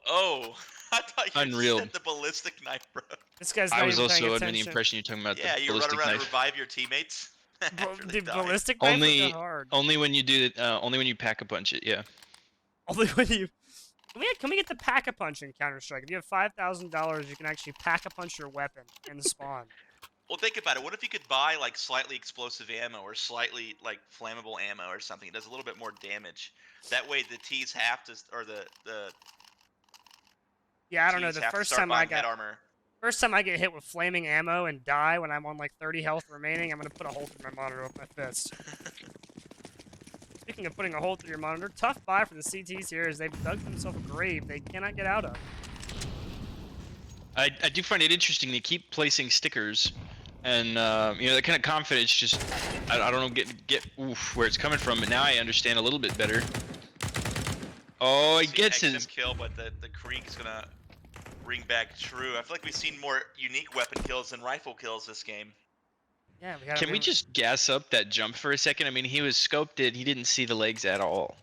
I thought you Unreal. said the ballistic knife, bro. This guy's I not was even also paying under the attention. impression you're talking about Yeah, the you run ballistic around and knife. revive your teammates. after they The die. ballistic knife Only- is hard. Only when you do it. Only when you pack a punch it. Yeah. Only when you... Can we get the pack-a-punch in Counter-Strike? If you have $5,000, you can actually pack-a-punch your weapon and spawn. Well, think about it. What if you could buy like slightly explosive ammo or slightly like flammable ammo or something? It does a little bit more damage. That way, the T's have to, or the Yeah, I don't know. T's The have to first start time I buying head got... armor. First time I get hit with flaming ammo and die when I'm on like 30 health remaining, I'm gonna put a hole through my monitor with my fist. Speaking of putting a hole through your monitor, tough buy for the CTs here as they've dug themselves a grave they cannot get out of. I do find it interesting. They keep placing stickers, and you know, that kind of confidence just I don't know get where it's coming from. But now I understand a little bit better. Oh, he gets his kill, but the Krieg is gonna ring back true. I feel like we've seen more unique weapon kills than rifle kills this game. Yeah, we gotta Can we just gas up that jump for a second? I mean, he was scoped it. He didn't see the legs at all.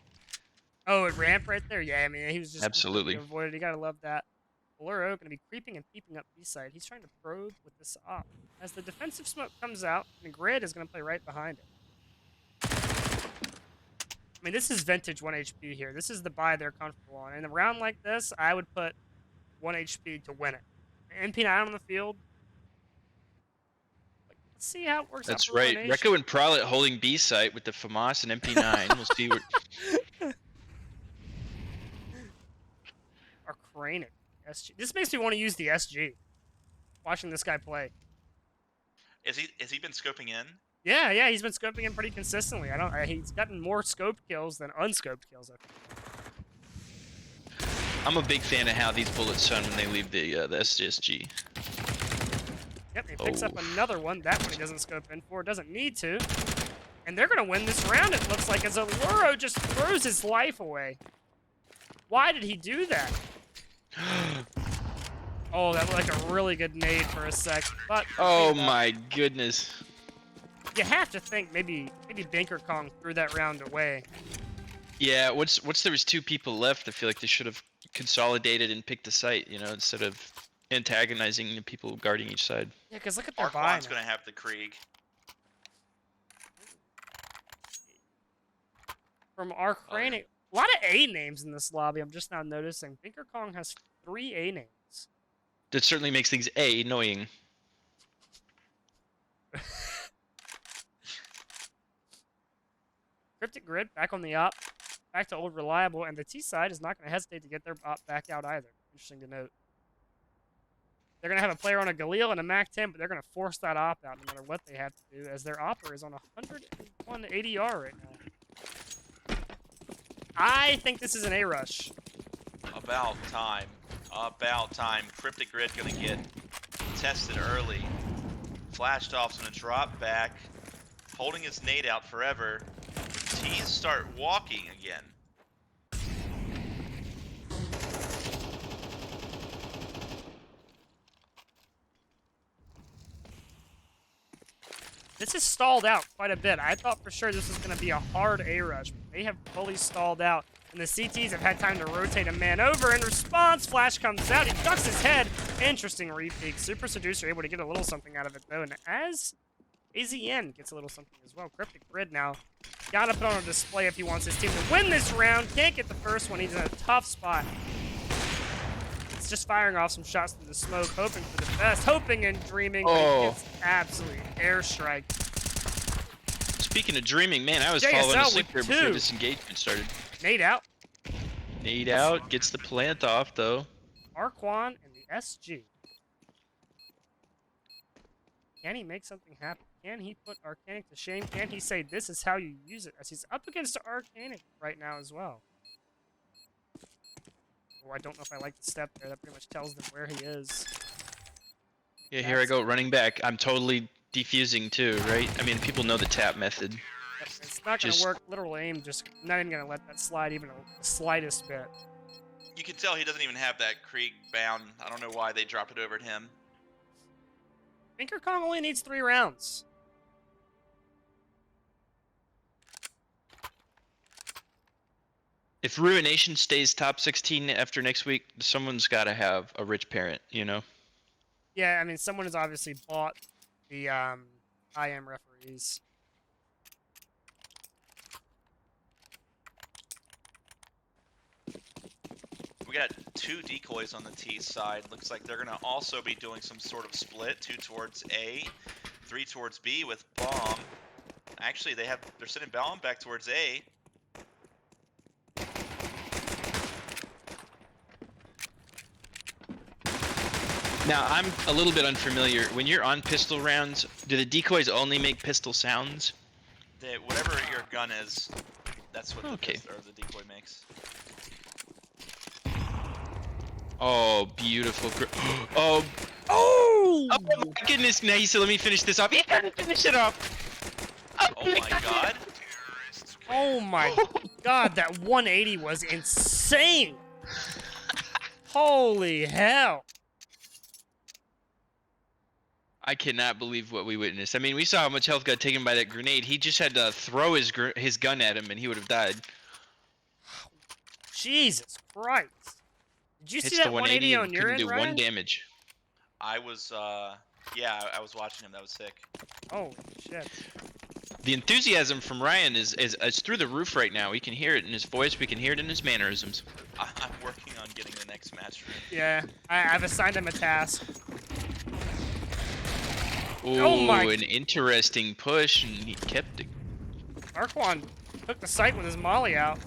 Oh, it ramp right there? Yeah, I mean, he was just Absolutely. completely avoided. You gotta love that. Bluro gonna be creeping and peeping up B-side. He's trying to probe with this op. As the defensive smoke comes out, the Grid is gonna play right behind it. I mean, this is vintage 1 HP here. This is the buy they're comfortable on. In a round like this, I would put 1 HP to win it. MP9 on the field. Let's see how it works That's out for right. Ruination. Recco and Prolet holding B site with the FAMAS and MP9. We'll see what. Or Cranic. SG. This makes me want to use the SG. Watching this guy play. Has he been scoping in? Yeah, he's been scoping in pretty consistently. He's gotten more scoped kills than unscoped kills. I think. I'm a big fan of how these bullets sound when they leave the SSG. Yep, he picks up Oh. another one. That one he doesn't scope in for. Doesn't need to. And they're gonna win this round. It looks like as Alluro just throws his life away. Why did he do that? Oh, that looked like a really good nade for a sec. But Oh my goodness. you have to think maybe Binker Kong threw that round away. Yeah, once there was 2 people left, I feel like they should have consolidated and picked a site, you know, instead of antagonizing the people guarding each side. Yeah, because look at their buy Arquan's now. gonna have the Krieg. From our Cranic, A lot of A names in this lobby. I'm just now noticing. Binker Kong has 3 A names. That certainly makes things annoying. Cryptic Grid back on the op. Back to old reliable. And the T side is not going to hesitate to get their op back out either. Interesting to note. They're going to have a player on a Galil and a Mac 10, but they're going to force that op out no matter what they have to do, as their opper is on 101 ADR right now. I think this is an A rush. About time. About time. Cryptic Grid gonna get tested early. Flashed off's gonna drop back. Holding his nade out forever. T's start walking again. This is stalled out quite a bit. I thought for sure this was going to be a hard A rush, but they have fully stalled out. And the CTs have had time to rotate a man over. In response, Flash comes out. He ducks his head. Interesting repeat. Super Seducer able to get a little something out of it, though. And as AZN gets a little something as well. Cryptic Grid now. Got to put on a display if he wants his team to win this round. Can't get the first one. He's in a tough spot. It's just firing off some shots through the smoke, hoping for the best, hoping and dreaming. But he gets absolutely airstrike. Speaking of dreaming, man, I was JSL falling asleep there with before 2. this engagement started. Nade out. Nade out, gets the plant off though. Arquan and the SG. Can he make something happen? Can he put Arcanic to shame? Can he say this is how you use it? As he's up against Arcanic right now as well. Oh, I don't know if I like the step there. That pretty much tells them where he is. Yeah, here I go, running back. I'm totally defusing too, right? I mean, people know the tap method. Yep, it's not going to work. Literal aim, just not even going to let that slide even the slightest bit. You can tell he doesn't even have that Krieg bound. I don't know why they dropped it over to him. Binker Kong only needs 3 rounds. If Ruination stays top 16 after next week, someone's got to have a rich parent, you know? Yeah, I mean, someone has obviously bought the IM referees. We got 2 decoys on the T side. Looks like they're gonna also be doing some sort of split. 2 towards A, 3 towards B with bomb. Actually, they're sending bomb back towards A. Now, I'm a little bit unfamiliar. When you're on pistol rounds, do the decoys only make pistol sounds? Whatever your gun is, that's what Okay. the decoy makes. Oh, beautiful. Oh! Oh my goodness, Nahisa, let me finish this off. You gotta finish it off! Oh my god. Oh my god, that 180 was insane! Holy hell! I cannot believe what we witnessed. I mean, we saw how much health got taken by that grenade. He just had to throw his gun at him and he would have died. Jesus Christ. Did you see Hits that the 180 on and your couldn't end, do Ryan? 1 damage. I was, yeah, I was watching him. That was sick. Holy shit. The enthusiasm from Ryan is through the roof right now. We can hear it in his voice. We can hear it in his mannerisms. I'm working on getting the next match. Yeah, I've assigned him a task. Ooh, Oh my- an interesting push, and he kept it. Arquan took the site with his molly out.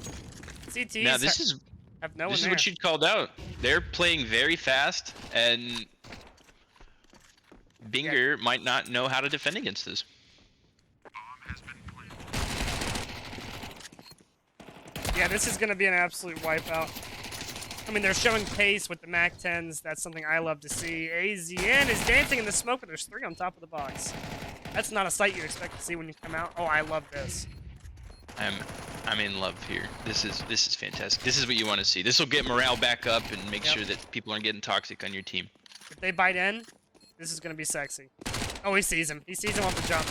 CTs Now this is have no one this is there. what you called out. They're playing very fast, and Binger might not know how to defend against this. Yeah, this is going to be an absolute wipeout. I mean, they're showing pace with the Mac 10s. That's something I love to see. AZN is dancing in the smoke, but there's 3 on top of the box. That's not a sight you expect to see when you come out. Oh, I love this. I'm in love here. This is fantastic. This is what you want to see. This will get morale back up and make sure that people aren't getting toxic on your team. If they bite in, this is going to be sexy. Oh, he sees him. He sees him off the jump.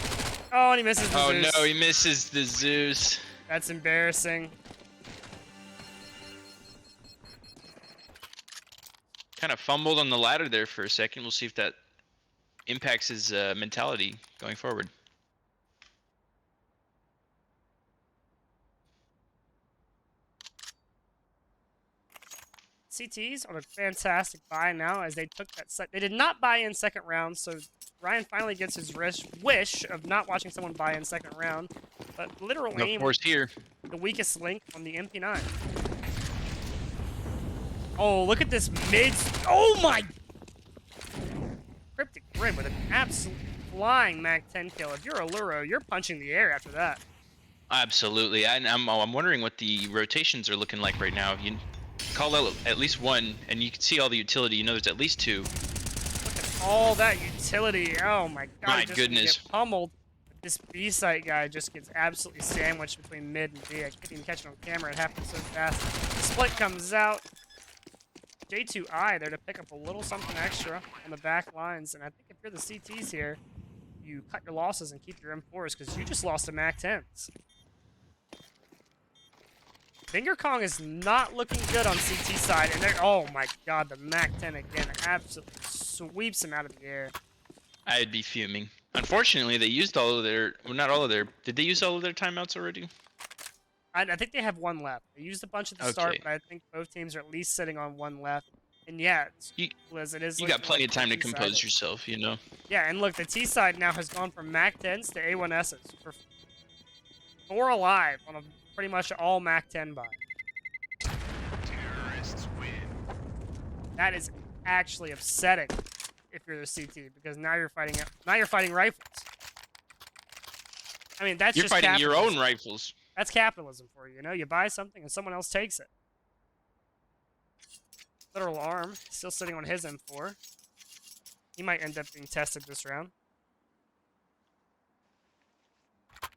Oh, and he misses the Oh Zeus. no, he misses the Zeus. That's embarrassing. Kind of fumbled on the ladder there for a second. We'll see if that impacts his mentality going forward. CTs on a fantastic buy now as they took that set. They did not buy in second round, so Ryan finally gets his wish of not watching someone buy in second round. But literal aim, Of course, here. the weakest link on the MP9. Oh, look at this mid. Oh my! Cryptic Grid with an absolute flying Mac 10 kill. If you're a Luro, you're punching the air after that. Absolutely. I'm wondering what the rotations are looking like right now. You call out at least one, and you can see all the utility. You know there's at least two. Look at all that utility. Oh my god. My just gonna goodness. Get pummeled. This B site guy just gets absolutely sandwiched between mid and B. I couldn't even catch it on camera. It happened so fast. The split comes out. J2I there to pick up a little something extra on the back lines. And I think if you're the CTs here, you cut your losses and keep your M4s because you just lost to Mac 10s. Finger Kong is not looking good on CT side, and they're, oh my god, the Mac 10 again absolutely sweeps him out of the air. I'd be fuming. Unfortunately, they used all of their, well, not all of their, did they use all of their timeouts already? I think they have one left. They used a bunch at the start, but I think both teams are at least sitting on one left. And yeah, Liz, it is. You got plenty of time to compose yourself, you know. Yeah, and look, the T side now has gone from Mac 10s to A1Ss for 4 alive on a pretty much all Mac 10 buy. Terrorists win. That is actually upsetting if you're the CT because now you're fighting rifles. I mean, that's You're just fighting your capitalism. own rifles. That's capitalism for you, you know? You buy something and someone else takes it. Literal Arm, still sitting on his M4. He might end up being tested this round. I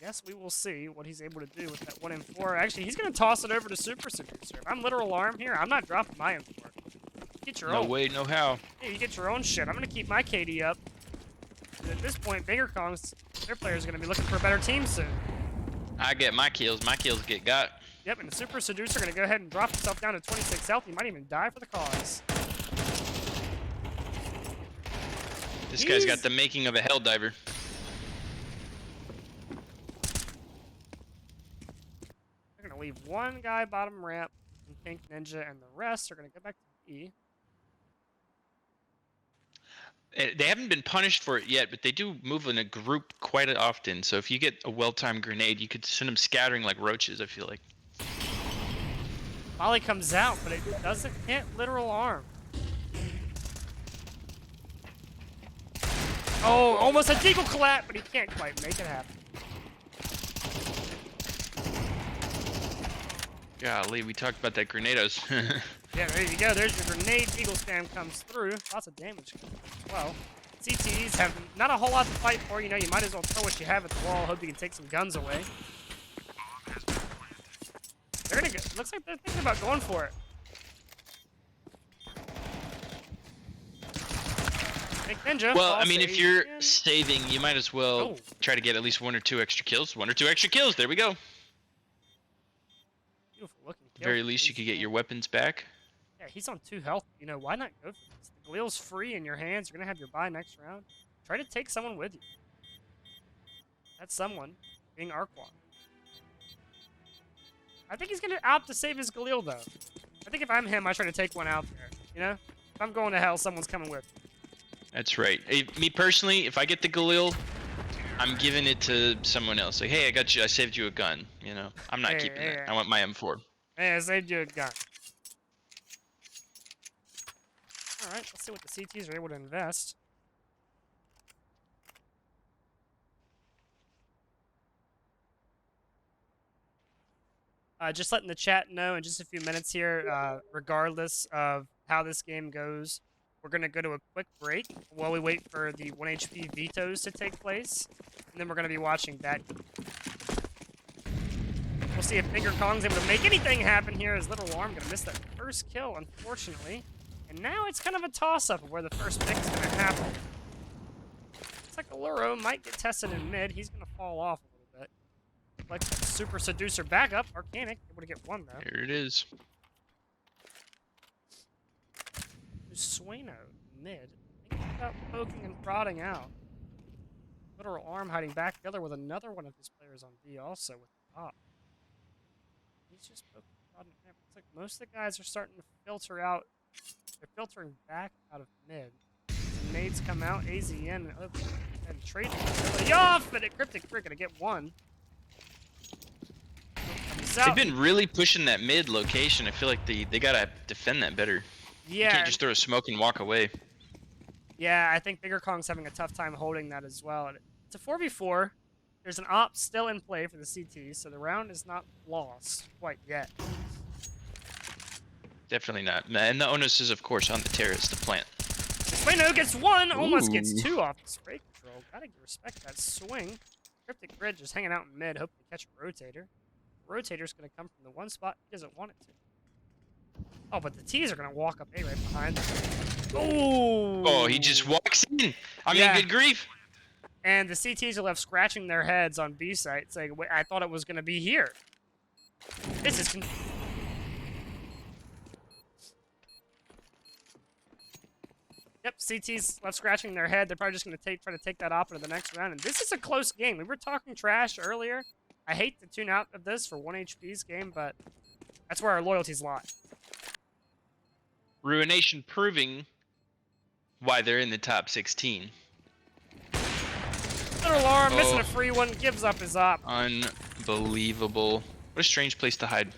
guess we will see what he's able to do with that 1M4. Actually, he's going to toss it over to Super Seducer. If I'm Literal Arm here, I'm not dropping my M4. Get your own. No way, no how. Yeah, you get your own shit. I'm going to keep my KD up. And at this point, Finger Kong's, their players are going to be looking for a better team soon. I get my kills. My kills get got. Yep, and the Super Seducer going to go ahead and drop himself down to 26 health. He might even die for the cause. This guy's got the making of a helldiver. They're going to leave one guy bottom ramp in Pink Ninja, and the rest are going to go back to E. They haven't been punished for it yet, but they do move in a group quite often. So if you get a well-timed grenade, you could send them scattering like roaches, I feel like. Molly comes out, but it doesn't hit Literal Arm. Oh, almost a deagle collapse, but he can't quite make it happen. Golly, we talked about that grenados. Yeah, there you go. There's your grenade. Eagle spam comes through. Lots of damage as well. CTs have not a whole lot to fight for. You know, you might as well throw what you have at the wall. Hope you can take some guns away. They're gonna go. Looks like they're thinking about going for it. Big Ninja. Well, I mean, if you're again. saving, you might as well try to get at least 1 or 2 extra kills. 1 or 2 extra kills. There we go. Beautiful looking At kill. the very least, you could get your weapons back. Yeah, he's on 2 health. You know, why not go for this? The Gleal's free in your hands. You're going to have your buy next round. Try to take someone with you. That's someone being Arquan. I think he's going to opt to save his Galil, though. I think if I'm him, I try to take one out there. You know? If I'm going to hell, someone's coming with me. That's right. Hey, me personally, if I get the Galil, I'm giving it to someone else. Like, hey, I got you. I saved you a gun. You know, I'm not keeping that. I want my M4. Hey, I saved you a gun. Alright, let's see what the CTs are able to invest. Just letting the chat know in just a few minutes here, regardless of how this game goes, we're going to go to a quick break while we wait for the 1 HP vetoes to take place, and then we're going to be watching that. We'll see if Finger Kong's able to make anything happen here, as Little Arm going to miss that first kill, unfortunately. And now it's kind of a toss-up of where the first pick is going to happen. Looks like Alluro might get tested in mid. He's going to fall off a little bit. Like that Super Seducer backup. Arcanic, able to get one, though. Here it is. Sueno, mid. Thinking about poking and prodding out. Literal Arm hiding back together with another one of his players on B also with the top. He's just poking and prodding at It's like most of the guys are starting to filter out. They're filtering back out of mid. The nades come out, AZN, and trade off, but Cryptic Grid gonna get one. They've been really pushing that mid location. I feel like they gotta defend that better. Yeah. You can't just throw a smoke and walk away. Yeah, I think Bigger Kong's having a tough time holding that as well. It's a 4v4. There's an op still in play for the CT, so the round is not lost quite yet. Definitely not. And the onus is, of course, on the terrorist to plant. Spino gets one, almost gets Ooh. two off the spray control. Gotta respect that swing. Cryptic Grid just hanging out in mid, hoping to catch a rotator. Rotator's gonna come from the one spot he doesn't want it to. Oh, but the T's are gonna walk up A right behind them. Ooh! Oh, he just walks in. I mean, good grief. And the CTs are left scratching their heads on B site, saying, "Wait, I thought it was gonna be here." This is. Yep, CT's left scratching their head. They're probably just gonna try to take that op into the next round. And this is a close game. We were talking trash earlier. I hate to tune out of this for 1 HP's game, but that's where our loyalties lie. Ruination proving why they're in the top 16. Little alarm, missing a free one, gives up his op. Unbelievable. What a strange place to hide.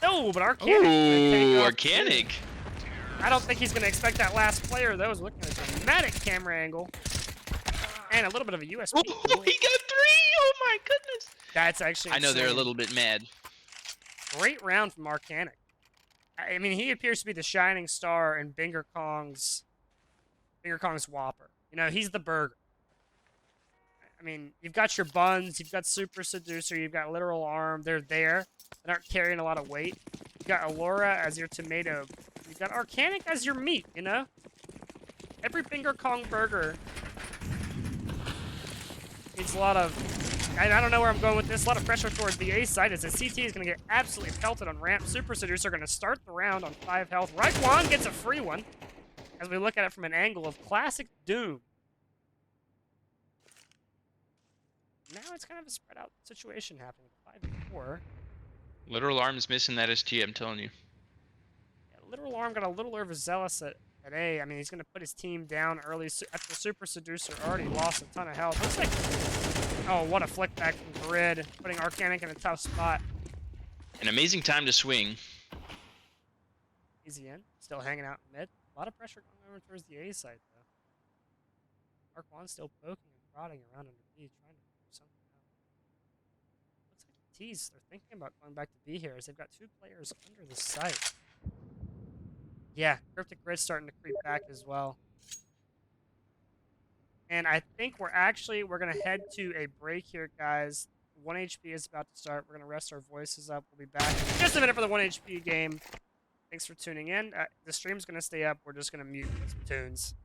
No, but Arcanic. Ooh, Arcanic. I don't think he's going to expect that last player, though. He's looking at a dramatic camera angle. And a little bit of a USP. Oh, he got 3! Oh my goodness. That's actually I know they're a insane. little bit mad. Great round from Arcanic. I mean, he appears to be the shining star in Binger Kong's Whopper. You know, he's the burger. I mean, you've got your buns, you've got Super Seducer, you've got Literal Arm. They're there. They aren't carrying a lot of weight. You've got Allura as your tomato. You've got Arcanic as your meat, you know? Every Binger Kong burger needs a lot of... I don't know where I'm going with this. A lot of pressure towards the A side as the CT is going to get absolutely pelted on ramp. Super Seducer going to start the round on 5 health. Raekwon gets a free one as we look at it from an angle of classic Doom. Now it's kind of a spread out situation happening. 5v4. Literal Arm's missing that SG, I'm telling you. Yeah, Literal Arm got a little overzealous at A. I mean, he's going to put his team down early after Super Seducer already lost a ton of health. Looks like... Oh, what a flick back from Grid, putting Arcanic in a tough spot. An amazing time to swing. Easy in, still hanging out in mid. A lot of pressure going over towards the A side, though. Raekwon still poking and prodding around under B, trying to figure something out. Looks like the T's, they're thinking about going back to B here, as they've got 2 players under the site. Yeah, Cryptic Grid's starting to creep back as well. And I think we're going to head to a break here, guys. 1 HP is about to start. We're going to rest our voices up. We'll be back in just a minute for the 1 HP game. Thanks for tuning in. The stream's going to stay up. We're just going to mute some tunes.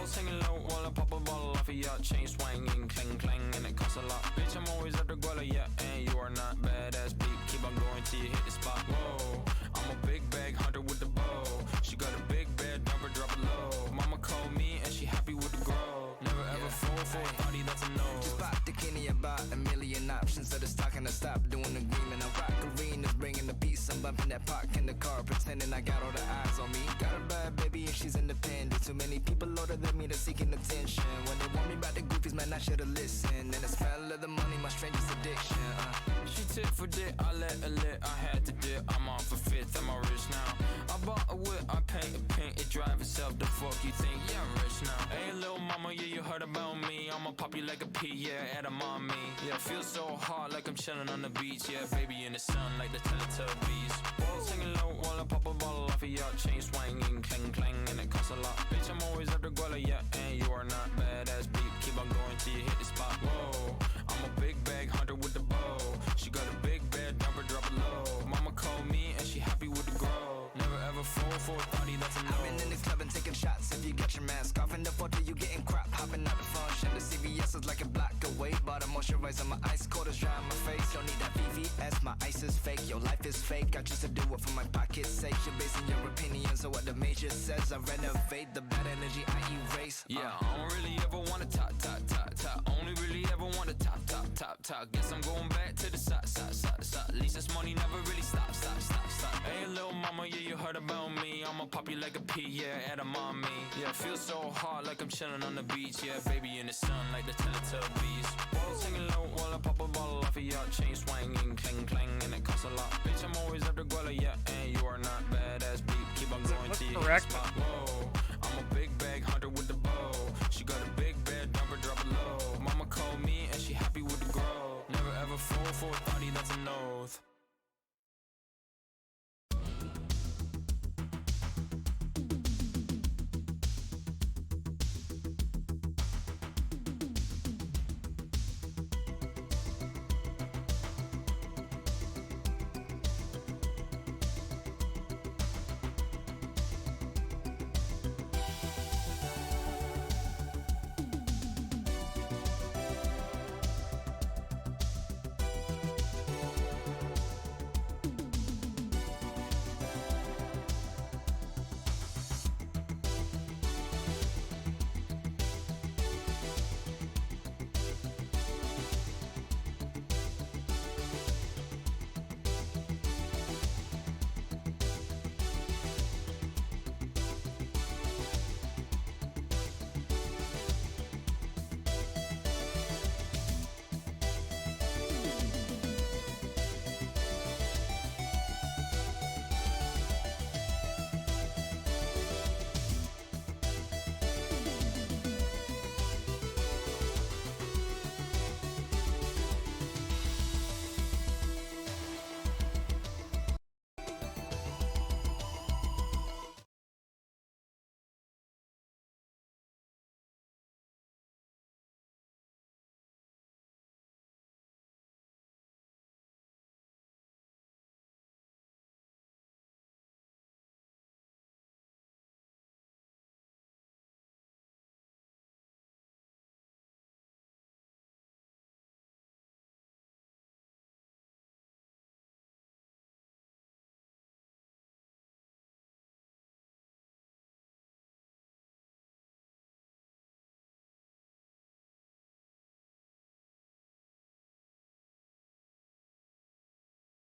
Balls hanging low while I pop a bottle off of your chain swinging, clang clang, and it costs a lot. Bitch, I'm always at the guala, yeah, and you are not badass beat. Keep on going till you hit the spot. Whoa, I'm a big bag hunter with the bow. She got a big bed, number drop it low. Mama called me and she happy with the grow. Never ever fall for a party that's a no. Just pop the Kenny about a million options. So the stock and I stop doing agreement. I rock arenas, bringing the peace. I'm bumping that park in the car, pretending I got all the eyes on me. Got a bad baby and she's independent. Too many people older than me, they're seeking attention. When they want me about the goofies, man, I should've listened. And the smell of the money, my strangest addiction. She tit for dick, I let her lit, I had to dip. I'm off a fifth, I'm rich now. I bought a whip, I paint a paint, it drive itself. The fuck you think? Yeah, I'm rich now. Hey, little mama, yeah, you heard about me. I'ma pop you like a pea, yeah, at a mommy. Yeah, feel so hot like I'm chilling on the beach. Yeah, baby in the sun like the Teletubbies. Balls hanging low while I pop a bottle off of your chain swinging, clang clang, and it costs a lot. Bitch, I'm always at the guala, yeah, and you are not badass beat. Keep on going till you hit the spot. Whoa, I'm a big bag hunter with the bow. She got a big bed, number drop it low. Mama called me and she happy with the grow. Never ever fall for a thotty, that's a no. I've been in the club and taking shots. If you got your mask off in the photo, you getting crap. Hopping out the function. The CVS is like a block away. Bought a moisturizer, my ice cold is dry on my face. Don't need that VVS, my ice is fake. Your life is fake. I choose to do it for my pocket's sake. You're basing your opinion on what the major says. I renovate the bad energy I erase. Yeah, I don't really ever wanna top. Only really ever wanna top. Guess I'm going back to the side. At least this money never really stop. Hey, little mama, yeah, you heard about me. I'ma pop you like a pea, yeah, at a mommy. Yeah, feel so hot like I'm chilling on the beach. Yeah, baby in the sun like the Teletubbies. Balls hanging low while I pop a bottle off of your chain swinging, clang clang, and it costs a lot. Bitch, I'm always at the guala, yeah, and you are not badass beat. Keep on going till you hit the spot. Whoa, I'm a big bag hunter with the bow. She got a big bed, number drop it low. Mama called me and she happy with the grow. Never ever fall for a thotty, that's a no.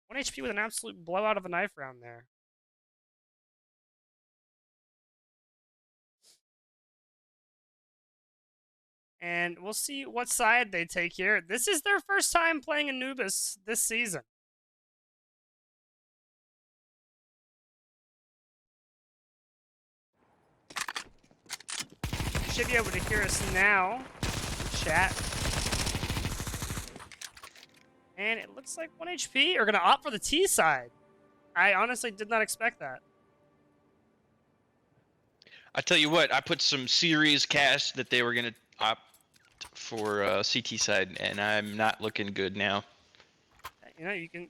One HP with an absolute blowout of a knife round there. And we'll see what side they take here. This is their first time playing Anubis this season. You should be able to hear us now. Chat. And it looks like 1 HP are going to opt for the T side. I honestly did not expect that. I tell you what, I put some serious cash that they were going to opt for CT side, and I'm not looking good now. You know, you can,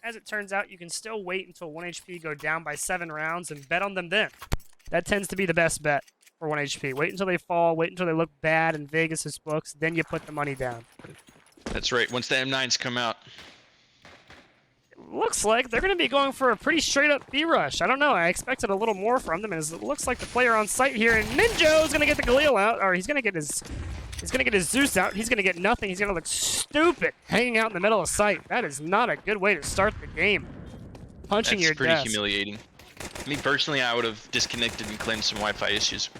as it turns out, you can still wait until 1 HP go down by 7 rounds and bet on them then. That tends to be the best bet. for 1 HP. Wait until they fall, wait until they look bad in Vegas's books, then you put the money down. That's right. Once the M9s come out. Looks like they're going to be going for a pretty straight-up B-rush. I don't know. I expected a little more from them, as it looks like the player on site here, and Ninjo's going to get the Galil out, or he's going to get his Zeus out. He's going to get nothing. He's going to look stupid hanging out in the middle of sight. That is not a good way to start the game. Punching your That's pretty desk. humiliating. Me personally, I would have disconnected and claimed some Wi-Fi issues.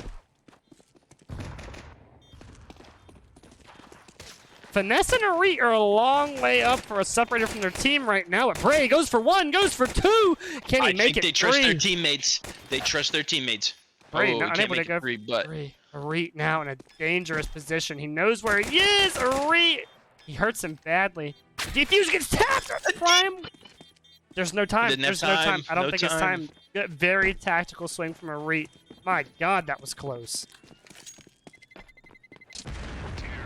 Finesse and Arit are a long way up for a separator from their team right now. But Bray goes for 1, goes for 2. Can he make it? They trust their teammates. They trust their teammates. Bray oh, not unable to go three, but Arit now in a dangerous position. He knows where he is. Arit. He hurts him badly. Defuse gets tapped. Prime. There's no time. There's no time. I don't think it's time. Very tactical swing from Arit. My God, that was close.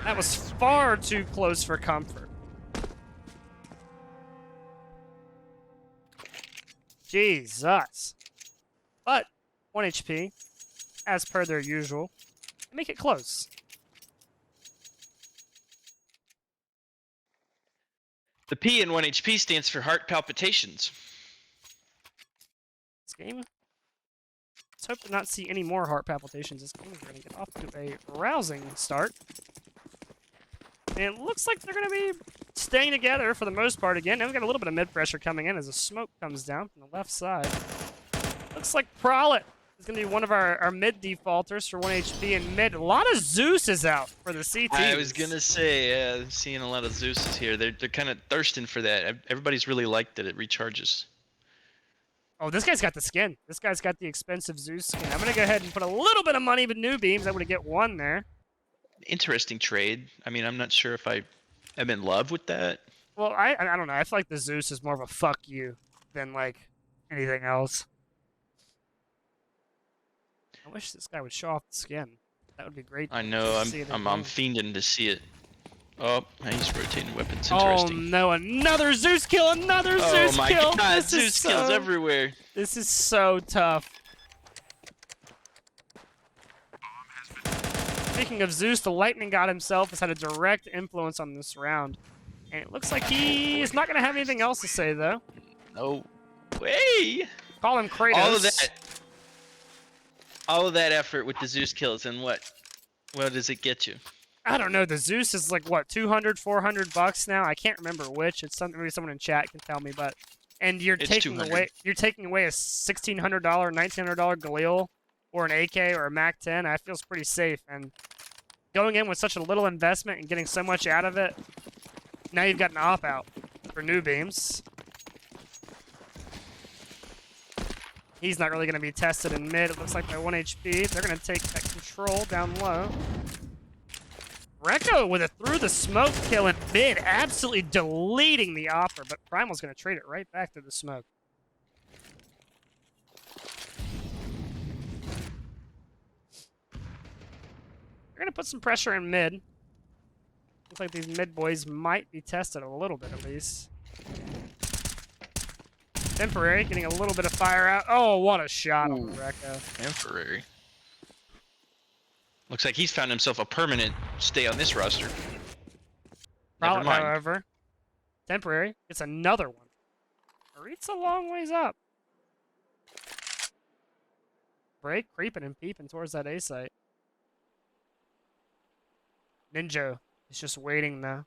That was far too close for comfort. Jesus. But 1 HP, as per their usual. Make it close. the P in 1 HP stands for heart palpitations. This game. Let's hope to not see any more heart palpitations this game. We're going to get off to a rousing start. And it looks like they're going to be staying together for the most part again. Now we've got a little bit of mid-pressure coming in as the smoke comes down from the left side. Looks like Prowlet is going to be one of our mid-defaulters for 1 HP and mid. A lot of Zeus is out for the CT. I was going to say, yeah, I'm seeing a lot of Zeus's here. They're kind of thirsting for that. Everybody's really liked that it recharges. Oh, this guy's got the skin. This guy's got the expensive Zeus skin. I'm going to go ahead and put a little bit of money with new beams. I'm going to get 1 there. Interesting trade. I mean, I'm not sure if I am in love with that. Well, I don't know. I feel like the Zeus is more of a fuck you than, like, anything else. I wish this guy would show off the skin. That would be great. I know. I'm fiending to see it. Oh, he's rotating weapons. Interesting. Oh no! Another Zeus kill! Another Zeus kill! Oh my God! This Zeus kills everywhere. This is so tough. Speaking of Zeus, the Lightning God himself has had a direct influence on this round. And it looks like he is not going to have anything else to say, though. No way! Call him Kratos. All of that effort with the Zeus kills, and what does it get you? I don't know. The Zeus is like, what, 200, 400 bucks now? I can't remember which. It's something maybe someone in chat can tell me, but... And you're taking away a $1,600, $1,900 Galil, or an AK, or a MAC-10. That feels pretty safe, and going in with such a little investment and getting so much out of it, now you've got an op-out for new beams. He's not really going to be tested in mid. It looks like by 1 HP. They're going to take that control down low. Rekko with a through the smoke kill in mid, absolutely deleting the offer, but Primal's going to trade it right back through the smoke. They're going to put some pressure in mid. Looks like these mid boys might be tested a little bit at least. Temporary, getting a little bit of fire out. Oh, what a shot on Rekko. Temporary. Looks like he's found himself a permanent stay on this roster. Never mind. However, Temporary gets another one. Arit's a long ways up. Break, creeping and peeping towards that A site. Ninja is just waiting now.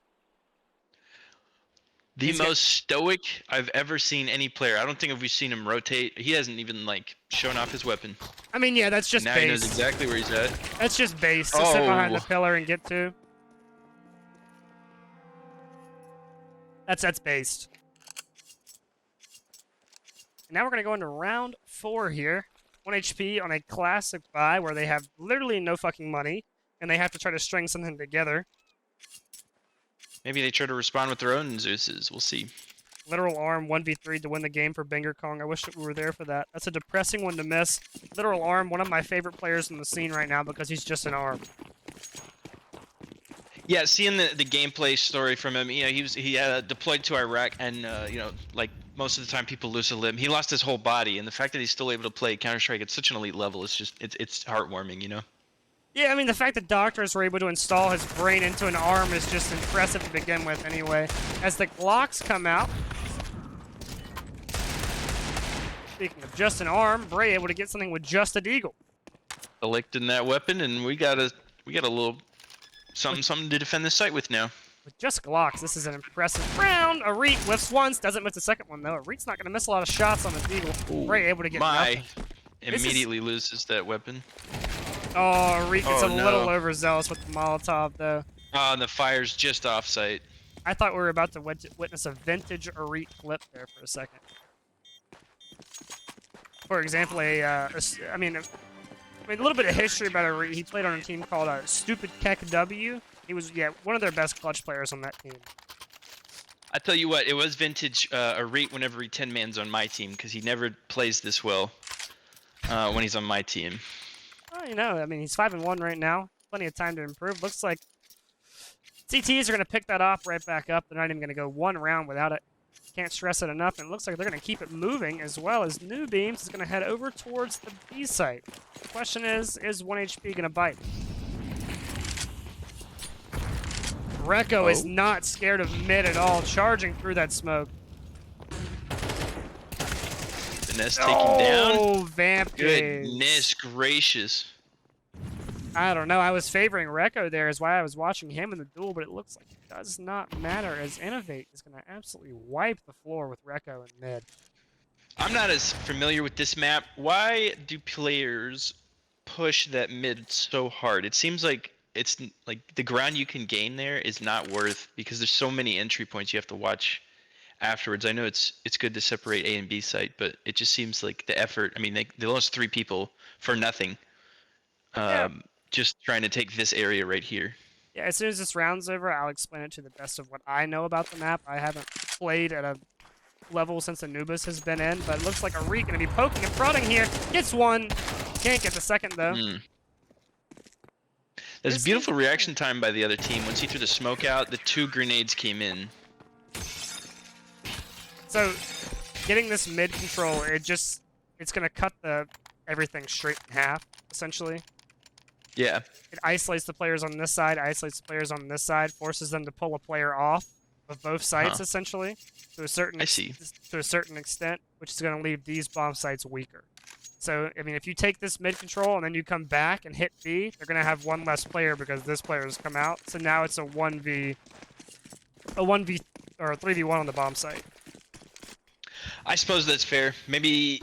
The most stoic I've ever seen any player. I don't think we've seen him rotate. He hasn't even, like, shown off his weapon. I mean, yeah, that's just now base. He knows exactly where he's at. That's just base. To sit behind the pillar and get to. That's based. And now we're going to go into round 4 here. 1 HP on a classic buy where they have literally no fucking money. And they have to try to string something together. Maybe they try to respond with their own Zeuses. We'll see. Literal arm 1v3 to win the game for Banger Kong. I wish that we were there for that. That's a depressing one to miss. Literal arm, one of my favorite players in the scene right now because he's just an arm. Yeah, seeing the gameplay story from him, you know, he deployed to Iraq, and you know, like most of the time people lose a limb. He lost his whole body, and the fact that he's still able to play Counter-Strike at such an elite level is just it's heartwarming, you know. Yeah, I mean, the fact that doctors were able to install his brain into an arm is just impressive to begin with anyway. As the Glocks come out. Speaking of just an arm, Bray able to get something with just a deagle. Electing that weapon, and we got a little something to defend this site with now. With just Glocks, this is an impressive round. Arit whiffs once, doesn't miss the second one though. Arit's not gonna miss a lot of shots on the deagle. Bray able to get nothing. Immediately loses that weapon. Oh, Arit gets a no. little overzealous with the Molotov though. Oh, and the fire's just off site. I thought we were about to witness a vintage Arit flip there for a second. For example, a little bit of history about Arit. He played on a team called Stupid Keck W. He was, one of their best clutch players on that team. I tell you what, it was vintage Arit whenever he 10-mans on my team, because he never plays this well when he's on my team. Well, he's 5-1 right now. Plenty of time to improve. Looks like CTs are going to pick that off right back up. They're not even going to go one round without it. Can't stress it enough, and it looks like they're going to keep it moving, as well as New Beams is going to head over towards the B site. The question is 1HP going to bite? Recco is not scared of mid at all, charging through that smoke. Finesse taken down. Oh, Vamp Goodness gracious. I don't know. I was favoring Recco there, is why I was watching him in the duel, but it looks like it does not matter, as Innovate is going to absolutely wipe the floor with Recco in mid. I'm not as familiar with this map. Why do players push that mid so hard? It seems like it's like the ground you can gain there is not worth, because there's so many entry points you have to watch afterwards. I know it's good to separate A and B site, but it just seems like the effort. I mean, they lost 3 people for nothing. Just trying to take this area right here. Yeah, as soon as this round's over, I'll explain it to the best of what I know about the map. I haven't played at a level since Anubis has been in, but it looks like Arit going to be poking and prodding here. Gets one. Can't get the second, though. There's a beautiful reaction time by the other team. Once he threw the smoke out, the 2 grenades came in. So, getting this mid control, it's going to cut everything straight in half, essentially. Yeah. It isolates the players on this side, isolates the players on this side, forces them to pull a player off of both sites, essentially, to a certain extent, which is going to leave these bomb sites weaker. So, I mean, if you take this mid control and then you come back and hit B, they're going to have one less player because this player has come out. So now it's a 1v or a 3v1 on the bomb site. I suppose that's fair. Maybe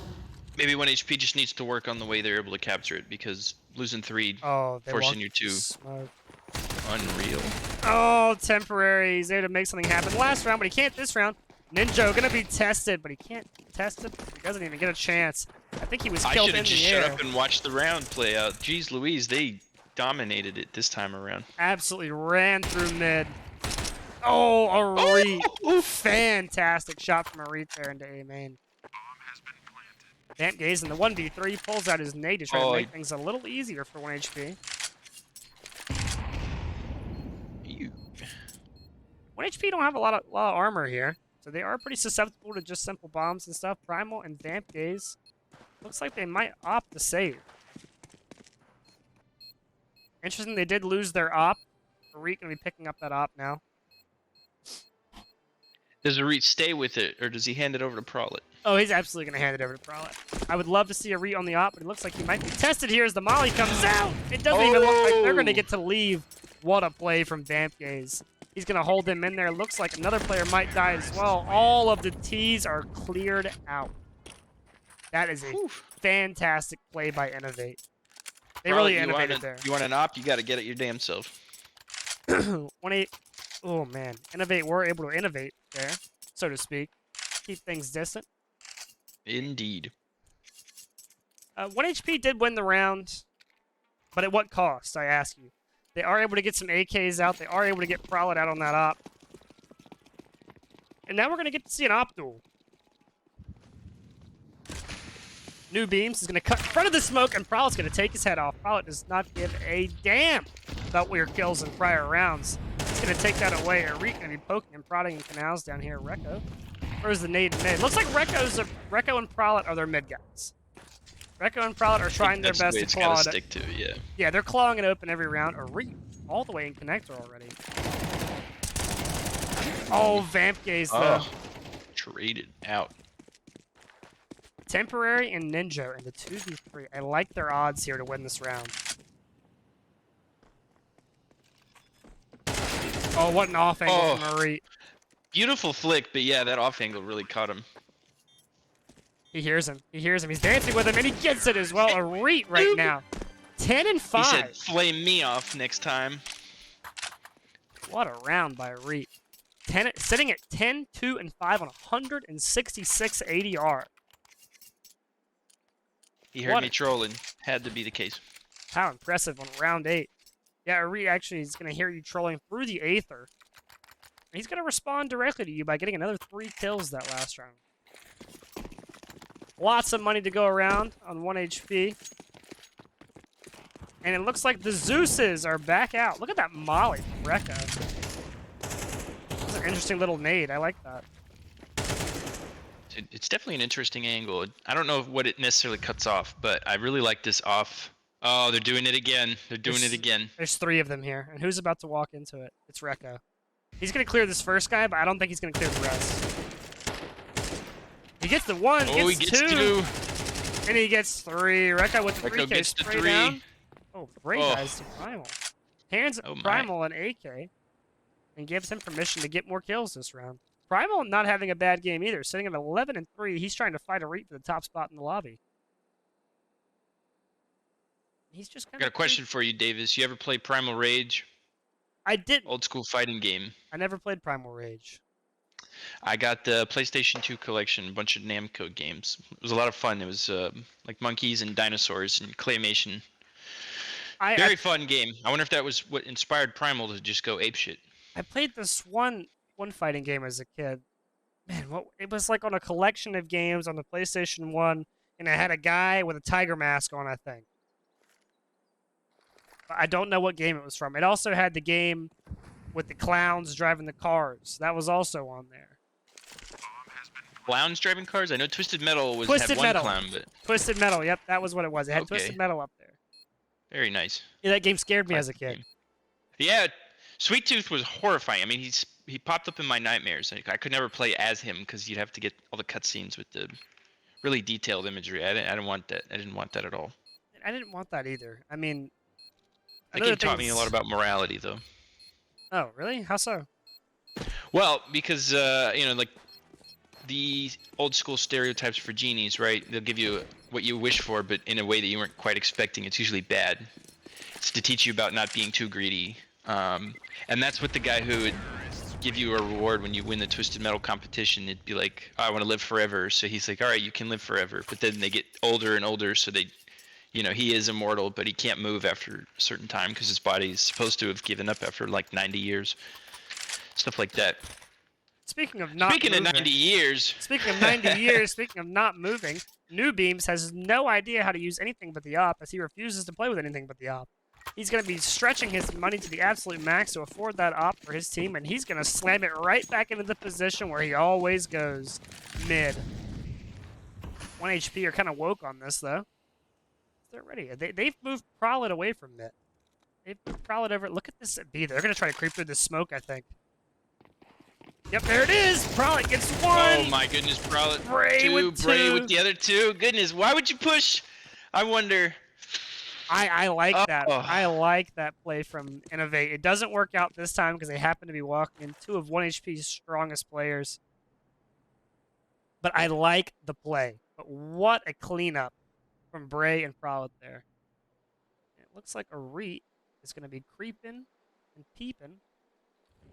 1HP just needs to work on the way they're able to capture it, because losing 3, forcing you 2. Unreal. Oh, temporary. He's there to make something happen last round, but he can't this round. Ninja gonna be tested, but he can't test it. He doesn't even get a chance. I think he was killed in the air. I should have just shut up and watched the round play out. Jeez Louise, they dominated it this time around. Absolutely ran through mid. Oh, Arit. Oh, fantastic shot from Arit there into A main. Vamp Gaze in the 1v3 pulls out his nade to try to make things a little easier for 1HP. 1HP don't have a lot of armor here, so they are pretty susceptible to just simple bombs and stuff. Primal and Vamp Gaze looks like they might opt to save. Interesting, they did lose their op. Arit gonna be picking up that op now. Does Arit stay with it, or does he hand it over to Prowlet? Oh, he's absolutely going to hand it over to Prowlet. I would love to see Arit on the op, but it looks like he might be tested here as the molly comes out. It doesn't even look like they're going to get to leave. What a play from Vamp Gaze. He's going to hold him in there. Looks like another player might die as well. All of the T's are cleared out. That is a fantastic play by Innovate. They really innovated there. You want an op, you got to get it your damn self. 1-8. Oh, man. Innovate were able to innovate there, so to speak. Keep things distant. Indeed. 1HP did win the round, but at what cost, I ask you? They are able to get some AKs out. They are able to get Prowlet out on that op. And now we're going to get to see an op duel. New Beams is going to cut in front of the smoke, and Prowlet's going to take his head off. Prowlet does not give a damn about weird kills in prior rounds. He's going to take that away. Arit going to be poking and prodding in canals down here. Recco. Where's the nade in mid? Looks like Recco and Prowlet are their mid guys. Rekko and Prowler are trying their That's the best way to it's claw gotta it. stick to, yeah. Yeah, they're clawing it open every round. All the way in connector already. Oh, Vamp Gaze though. Oh, traded out. Temporary and Ninja in the 2v3. I like their odds here to win this round. Oh, what an off angle from Marie. Beautiful flick, but yeah, that off angle really caught him. He hears him. He hears him. He's dancing with him, and he gets it as well. A reet right now. 10 and 5. He said, "Flame me off next time." What a round by Reet. Sitting at 10, 2, and 5 on 166 ADR. He heard me trolling. Had to be the case. How impressive on round 8. Yeah, Reet actually is going to hear you trolling through the Aether. He's going to respond directly to you by getting another 3 kills that last round. Lots of money to go around on 1 HP. And it looks like the Zeuses are back out. Look at that molly from Rekka. That's an interesting little nade. I like that. It's definitely an interesting angle. I don't know what it necessarily cuts off, but I really like this off. Oh, they're doing it again. They're doing it again. There's 3 of them here. And who's about to walk into it? It's Rekka. He's going to clear this first guy, but I don't think he's going to clear the rest. He gets the 1, Oh, he gets 2. And he gets 3. Rekka with the 3K gets the spray 3. down. Oh, great guys to Primal. Hands Primal an AK. And gives him permission to get more kills this round. Primal not having a bad game either. Sitting at 11 and 3. He's trying to fight a Reet for the top spot in the lobby. He's just kind I got a question for you, Davis. You ever play Primal Rage? I did. Old school fighting game. I never played Primal Rage. I got the PlayStation 2 collection, a bunch of Namco games. It was a lot of fun. It was like monkeys and dinosaurs and claymation. Very fun game. I wonder if that was what inspired Primal to just go apeshit. I played this one fighting game as a kid. Man, it was like on a collection of games on the PlayStation 1, and it had a guy with a tiger mask on, I think. I don't know what game it was from. It also had the game with the clowns driving the cars. That was also on there. Clowns driving cars? I know Twisted Metal had one clown, but... Twisted Metal, yep, that was what it was. It had Twisted Metal up there. Very nice. Yeah, that game scared me as a kid. Yeah, Sweet Tooth was horrifying. I mean, he popped up in my nightmares. I could never play as him because you'd have to get all the cutscenes with the really detailed imagery. I didn't want that. I didn't want that at all. I didn't want that either. I mean, that game taught me a lot about morality, though. Oh, really? How so? Well, because like the old school stereotypes for genies, right? They'll give you what you wish for, but in a way that you weren't quite expecting. It's usually bad. It's to teach you about not being too greedy. And that's what the guy who would give you a reward when you win the Twisted Metal competition, it'd be like, oh, I want to live forever. So he's like, all right, you can live forever. But then they get older and older, so they, he is immortal, but he can't move after a certain time because his body is supposed to have given up after like 90 years. Stuff like that. Speaking of 90 years. Speaking of 90 years, speaking of not moving, New Beams has no idea how to use anything but the op, as he refuses to play with anything but the op. He's going to be stretching his money to the absolute max to afford that op for his team, and he's going to slam it right back into the position where he always goes, mid. 1 HP are kind of woke on this, though. They're ready. They've moved Prowlet away from mid. They've moved Prowlet over. Look at this at B. They're going to try to creep through the smoke, I think. Yep, there it is! Prowlet gets 1! Oh my goodness, Prowlet. Bray with 2. Bray with the other 2. Goodness, why would you push? I wonder... I like that. I like that play from Innovate. It doesn't work out this time because they happen to be walking in 2 of 1 HP's strongest players. But I like the play. But what a cleanup from Bray and Prowlet there. It looks like a Reet is going to be creeping and peeping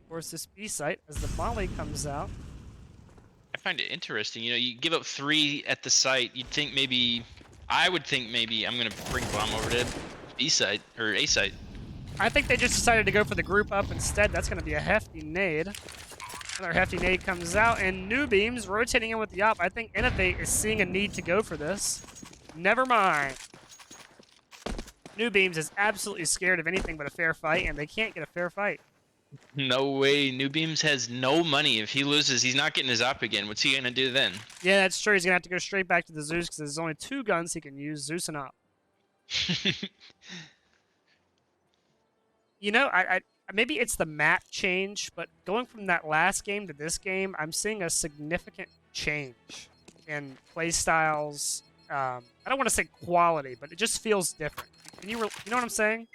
towards this B site as the molly comes out. I find it interesting. You give up 3 at the site. You'd think maybe... I would think maybe I'm going to bring Bomb over to B site, or A site. I think they just decided to go for the group up instead. That's going to be a hefty nade. Another hefty nade comes out, and New Beams rotating in with the op. I think Innovate is seeing a need to go for this. Never mind. New Beams is absolutely scared of anything but a fair fight, and they can't get a fair fight. No way. New Beams has no money. If he loses, he's not getting his op again. What's he gonna do then? Yeah, that's true. He's gonna have to go straight back to the Zeus because there's only 2 guns he can use, Zeus and Op. You know, I maybe it's the map change, but going from that last game to this game, I'm seeing a significant change in play styles. I don't want to say quality, but it just feels different. You know what I'm saying?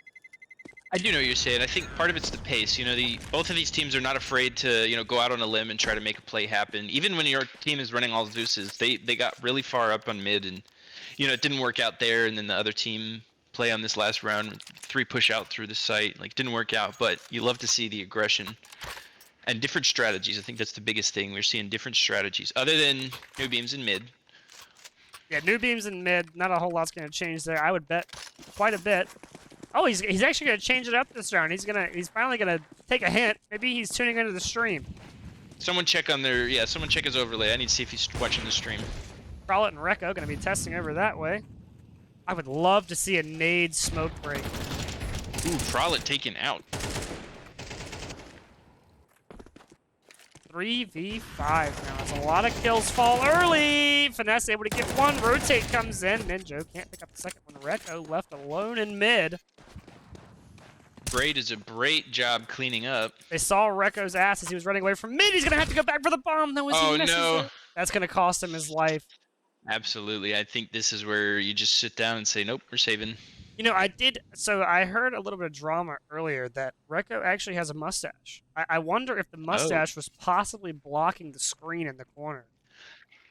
I do know what you're saying. I think part of it's the pace. You know, both of these teams are not afraid to, go out on a limb and try to make a play happen. Even when your team is running all Zeus's, they got really far up on mid, and it didn't work out there. And then the other team play on this last round, 3 push out through the site, didn't work out. But you love to see the aggression and different strategies. I think that's the biggest thing. We're seeing different strategies other than New Beams in mid. Yeah, New Beams in mid. Not a whole lot's gonna change there. I would bet quite a bit. Oh, he's actually gonna change it up this round. He's finally gonna take a hint. Maybe he's tuning into the stream. Someone check his overlay. I need to see if he's watching the stream. Prowlet and Rekko gonna be testing over that way. I would love to see a nade smoke break. Ooh, Prowlet taken out. 3v5 now. As a lot of kills fall early. Finesse able to get one. Rotate comes in. Ninja can't pick up the second one. Rekko left alone in mid. Braid does a great job cleaning up. They saw Rekko's ass as he was running away from mid. He's going to have to go back for the bomb. No, Oh, no. That's going to cost him his life. Absolutely. I think this is where you just sit down and say, nope, we're saving. I heard a little bit of drama earlier that Rekko actually has a mustache. I wonder if the mustache was possibly blocking the screen in the corner.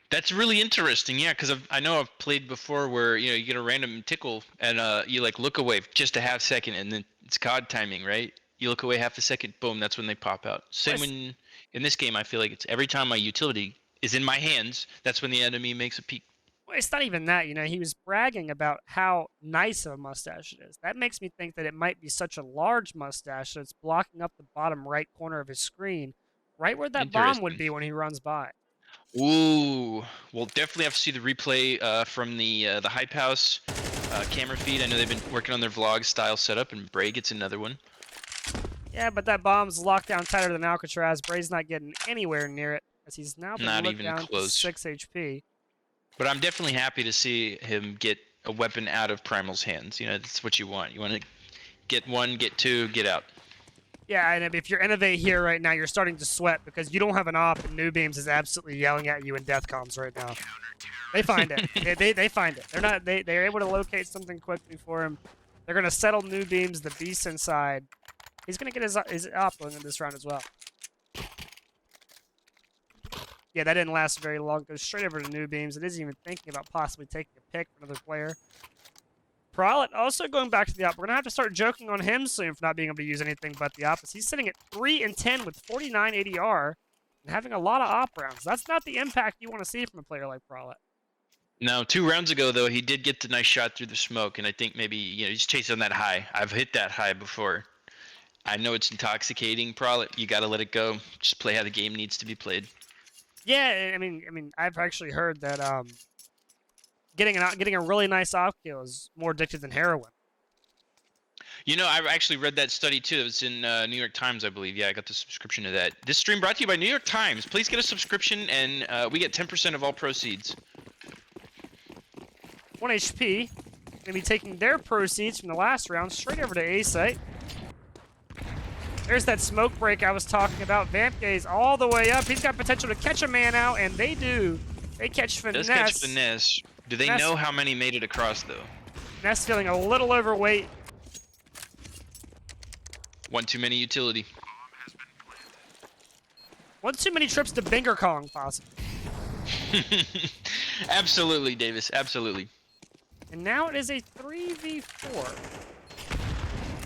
That's really interesting, yeah, because I know I've played before where, you get a random tickle and you look away just a half second and then it's COD timing, right? You look away half a second, boom, that's when they pop out. Same when, in this game, I feel like it's every time my utility is in my hands, that's when the enemy makes a peek. Well, it's not even that, he was bragging about how nice of a mustache it is. That makes me think that it might be such a large mustache that it's blocking up the bottom right corner of his screen, right where that bomb would be when he runs by. Ooh, we'll definitely have to see the replay from the Hype House camera feed. I know they've been working on their vlog style setup, and Bray gets another one. Yeah, but that bomb's locked down tighter than Alcatraz. Bray's not getting anywhere near it, as he's now been looked down to 6 HP. But I'm definitely happy to see him get a weapon out of Primal's hands. That's what you want. You want to get 1, get 2, get out. Yeah, and if you're Innovate here right now, you're starting to sweat because you don't have an op, and New Beams is absolutely yelling at you in death comms right now. They find it. they find it. They're able to locate something quickly for him. They're gonna settle New Beams, the beast inside. He's gonna get his op in this round as well. Yeah, that didn't last very long. Goes straight over to New Beams. It isn't even thinking about possibly taking a pick for another player. Prowlet also going back to the op. We're going to have to start joking on him soon for not being able to use anything but the op. He's sitting at 3 and 10 with 49 ADR and having a lot of op rounds. That's not the impact you want to see from a player like Prowlet. No, 2 rounds ago, though, he did get the nice shot through the smoke, and I think maybe he's chasing that high. I've hit that high before. I know it's intoxicating, Prowlet. You got to let it go. Just play how the game needs to be played. Yeah, I mean, I've actually heard that getting a really nice op kill is more addictive than heroin. I've actually read that study too. It was in New York Times, I believe. Yeah, I got the subscription to that. This stream brought to you by New York Times. Please get a subscription, and we get 10% of all proceeds. 1 HP. Gonna be taking their proceeds from the last round straight over to A site. There's that smoke break I was talking about. Vampgaze all the way up. He's got potential to catch a man out, and they do. They catch Finesse. Does catch Finesse. Do they know how many made it across, though? Finesse feeling a little overweight. One too many utility. One too many trips to Binger Kong, possibly. Absolutely, Davis. Absolutely. And now it is a 3v4.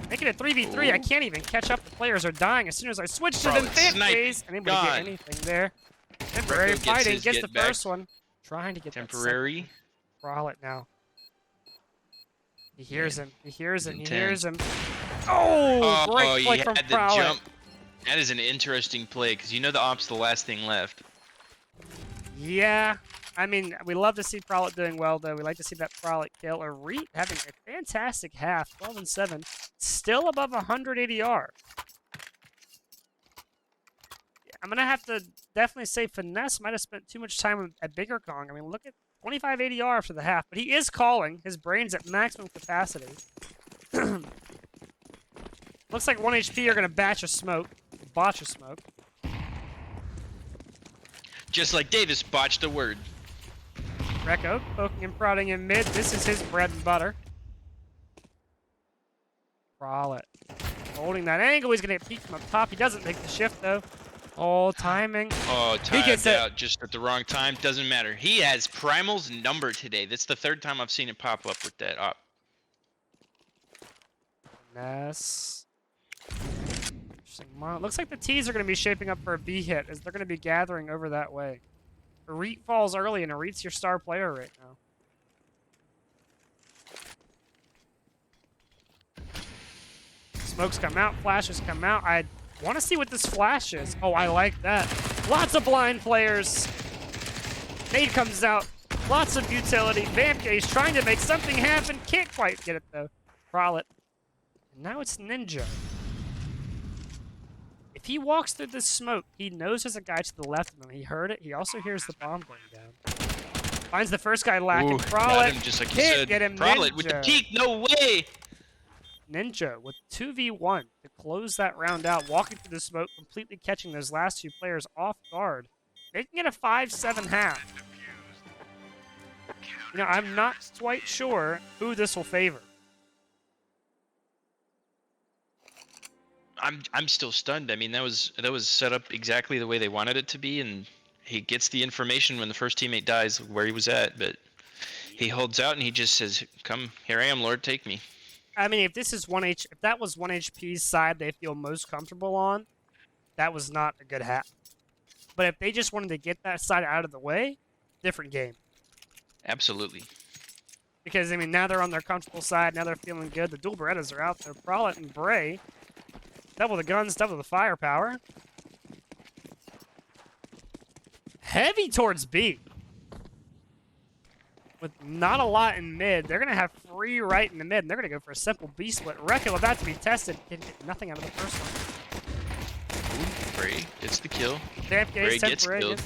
Make it a 3v3. I can't even catch up. The players are dying as soon as I switch to them. Vampgaze. Anybody get anything there? Temporary fighting. Gets the first one. Trying to get temporary. Prowlet now. He hears him. He hears him. He hears him. Oh, great play from Prowlet. That is an interesting play because the op's the last thing left. Yeah. I mean, we love to see Prowlet doing well, though. We like to see that Prowlet kill. Reet having a fantastic half, 12 and 7, still above 100 ADR. I'm going to have to definitely say Finesse might have spent too much time at Bigger Kong. I mean, look at 25 ADR after the half. But he is calling. His brain's at maximum capacity. Looks like 1 HP are going to botch a smoke. Just like Davis botched a word. Recco poking and prodding in mid. This is his bread and butter. Prowlet. Holding that angle. He's going to get peeked from up top. He doesn't make the shift, though. Oh, timing. Oh, He gets timed it. out just at the wrong time. Doesn't matter. He has Primal's number today. That's the third time I've seen it pop up with that op. Finesse. Looks like the T's are going to be shaping up for a B hit as they're going to be gathering over that way. Arit falls early, and Arit's your star player right now. Smokes come out, flashes come out. I want to see what this flash is. Oh, I like that. Lots of blind players. Nade comes out. Lots of utility. Vampgaze trying to make something happen. Can't quite get it, though. Prowlet. And now it's Ninja. If he walks through this smoke, he knows there's a guy to the left of him. He heard it. He also hears the bomb going down. Finds the first guy lacking. Ooh, Prowlet. got him just like you Can't said. get him. Prowlet with the Ninja. peek. No way. Ninja with 2v1 to close that round out, walking through the smoke, completely catching those last two players off guard, making it a 5-7 half. You know, I'm not quite sure who this will favor. I'm still stunned. I mean, that was set up exactly the way they wanted it to be, and he gets the information when the first teammate dies where he was at, but he holds out and he just says, "Come, here I am, Lord, take me." I mean, if that was 1 HP's side they feel most comfortable on, that was not a good half. But if they just wanted to get that side out of the way, different game. Absolutely. Because, I mean, now they're on their comfortable side, now they're feeling good. The dual Berettas are out there. Prowlet and Bray. Double the guns, double the firepower. Heavy towards B. With not a lot in mid. They're going to have free right in the mid, and they're going to go for a simple B split. Rekil about to be tested. Didn't get nothing out of the first one. Ooh, Bray gets the kill. Bray gets killed.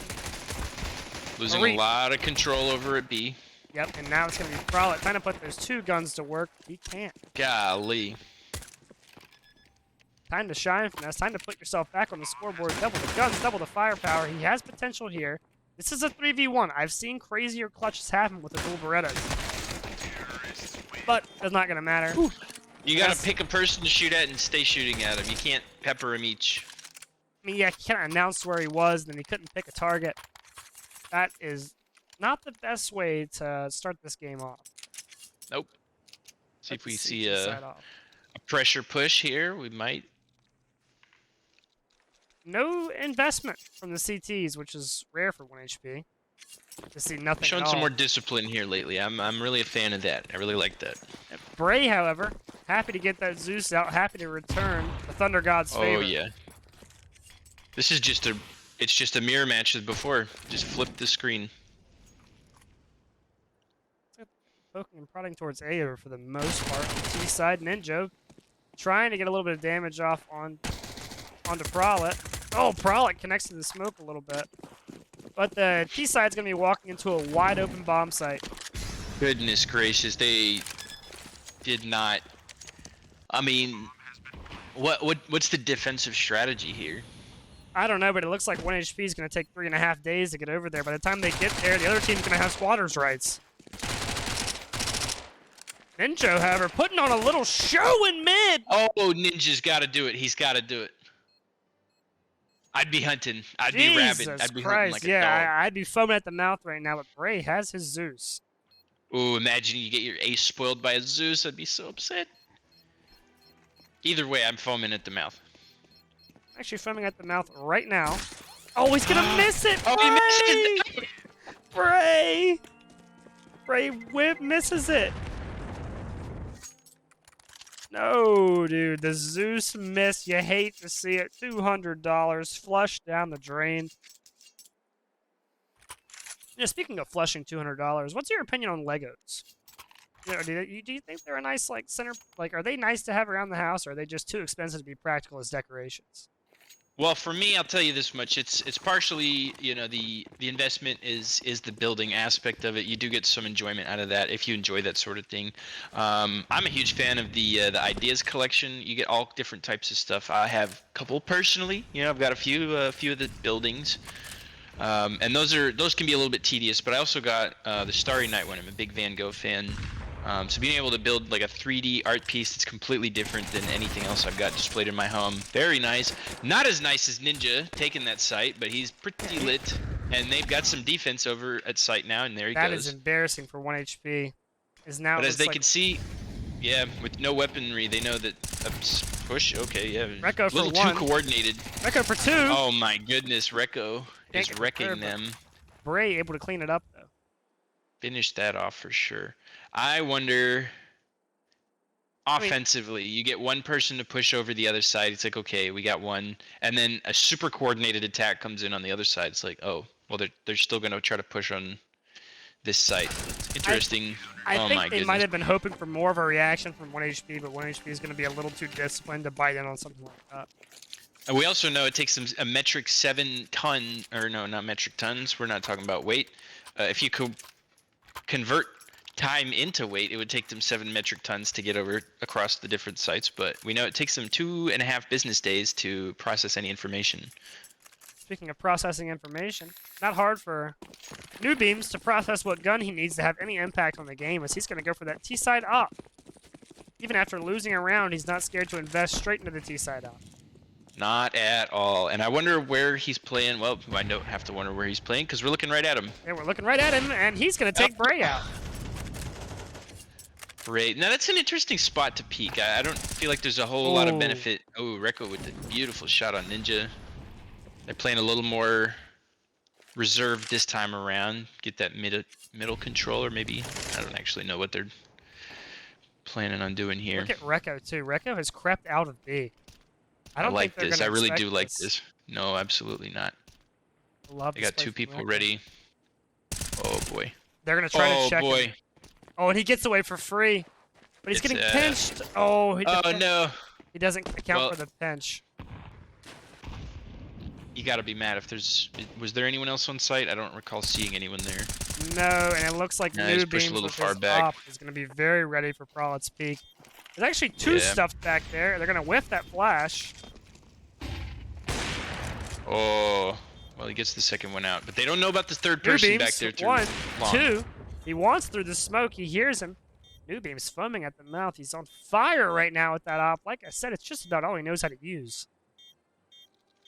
Losing a lot of control over at B. Yep, and now it's going to be Prowlet trying to put those two guns to work. He can't. Golly. Time to shine, Finesse. Time to put yourself back on the scoreboard. Double the guns, double the firepower. He has potential here. This is a 3v1. I've seen crazier clutches happen with the dual Berettas. But it's not going to matter. Ooh. You got to pick a person to shoot at and stay shooting at him. You can't pepper them each. I mean, yeah, he kind of announced where he was, and then he couldn't pick a target. That is not the best way to start this game off. Nope. See if we Let's see this a side off. pressure push here. We might. No investment from the CTs, which is rare for 1 HP. To see nothing Showing at some all. more discipline here lately. I'm really a fan of that. I really like that. Bray, however, happy to get that Zeus out, happy to return the Thunder God's favor. Oh yeah. This is just a mirror match as before. Just flip the screen. Poking and prodding towards A for the most part. On the T side, Ninja trying to get a little bit of damage off onto Prowlet. Oh, Prowlet connects to the smoke a little bit. But the T side's gonna be walking into a wide open bomb site. Goodness gracious, they did not. I mean, what's the defensive strategy here? I don't know, but it looks like 1 HP is gonna take 3.5 days to get over there. By the time they get there, the other team's gonna have squatters' rights. Ninja, however, putting on a little show in mid. Oh, Ninja's got to do it. He's got to do it. I'd be hunting. I'd be rabid. I'd be hunting like a dog. I'd be foaming at the mouth right now, but Bray has his Zeus. Ooh, imagine you get your ace spoiled by a Zeus. I'd be so upset. Either way, I'm foaming at the mouth. Actually foaming at the mouth right now. Oh, he's gonna miss it! Oh, he missed it! Bray! Bray misses it. No, dude, the Zeus miss. You hate to see it. $200 flushed down the drain. Yeah, speaking of flushing $200, what's your opinion on Legos? You know, do you think they're a nice center? Are they nice to have around the house, or are they just too expensive to be practical as decorations? Well, for me, I'll tell you this much: it's partially, the investment is the building aspect of it. You do get some enjoyment out of that if you enjoy that sort of thing. I'm a huge fan of the ideas collection. You get all different types of stuff. I have a couple personally. I've got a few of the buildings, and those can be a little bit tedious. But I also got the Starry Night one. I'm a big Van Gogh fan. So being able to build like a 3D art piece that's completely different than anything else I've got displayed in my home. Very nice. Not as nice as Ninja taking that site, but he's pretty lit. And they've got some defense over at site now, and there he goes. That is embarrassing for 1 HP. But as they can see, yeah, with no weaponry, they know that push. Okay, yeah. Recco for a little one. too coordinated. Recco for 2. Oh my goodness, Recco is wrecking them. Bray able to clean it up though. Finish that off for sure. I wonder, offensively, you get one person to push over the other side. It's like, okay, we got one. And then a super coordinated attack comes in on the other side. It's like, oh, well, they're still going to try to push on this site. Interesting. I think they might have been hoping for more of a reaction from 1 HP, but 1 HP is going to be a little too disciplined to bite in on something like that. And we also know it takes them a metric 7 ton, or no, not metric tons. We're not talking about weight. If you could convert time into weight, it would take them 7 metric tons to get over across the different sites, but we know it takes them 2.5 business days to process any information. Speaking of processing information, not hard for New Beams to process what gun he needs to have any impact on the game, as he's going to go for that T-side op. Even after losing a round, he's not scared to invest straight into the T-side op. Not at all. And I wonder where he's playing. Well, I don't have to wonder where he's playing because we're looking right at him. Yeah, we're looking right at him, and he's going to take Bray out. Great. Now that's an interesting spot to peek. I don't feel like there's a whole lot of benefit. Oh, Recco with the beautiful shot on Ninja. They're playing a little more reserved this time around. Get that middle controller, maybe. I don't actually know what they're planning on doing here. Look at Recco too. Recco has crept out of B. I like this. I really do like this. No, absolutely not. Love they got 2 people ready. Oh boy. They're gonna try to check him. Oh boy. Oh, and he gets away for free. But he's getting pinched. Oh, no. He doesn't account for the pinch. You gotta be mad if there's... Was there anyone else on site? I don't recall seeing anyone there. No, and it looks like New Beams with his op is going to be very ready for Prolit's peak. There's actually 2 stuffed back there. They're going to whiff that flash. Oh, well, he gets the second one out. But they don't know about the third person back there too. 1, 2. He wants through the smoke. He hears him. New Beam's foaming at the mouth. He's on fire right now with that op. Like I said, it's just about all he knows how to use.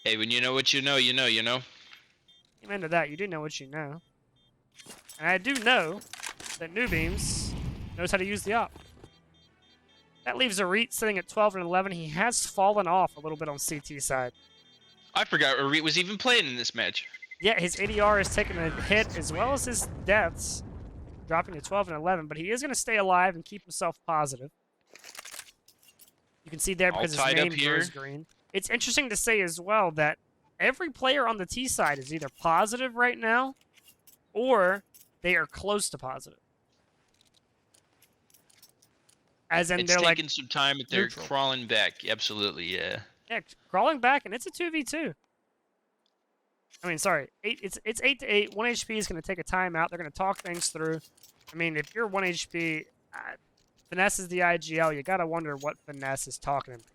Hey, when you know what you know, you know, you know. Amen to that. You do know what you know. And I do know that New Beams knows how to use the op. That leaves Arit sitting at 12 and 11. He has fallen off a little bit on CT side. I forgot Arit was even playing in this match. Yeah, his ADR is taking a hit as well as his deaths, dropping to 12 and 11. But he is going to stay alive and keep himself positive. You can see there because his name goes green. It's interesting to say as well that every player on the T side is either positive right now or they are close to positive. As in, they're taking some time, but they're crawling back. Absolutely, yeah. Yeah, crawling back, and it's a 2v2. I mean, sorry, it's 8-8. 1 HP is going to take a timeout. They're going to talk things through. I mean, if you're 1 HP, Finesse is the IGL. You got to wonder what Finesse is talking about.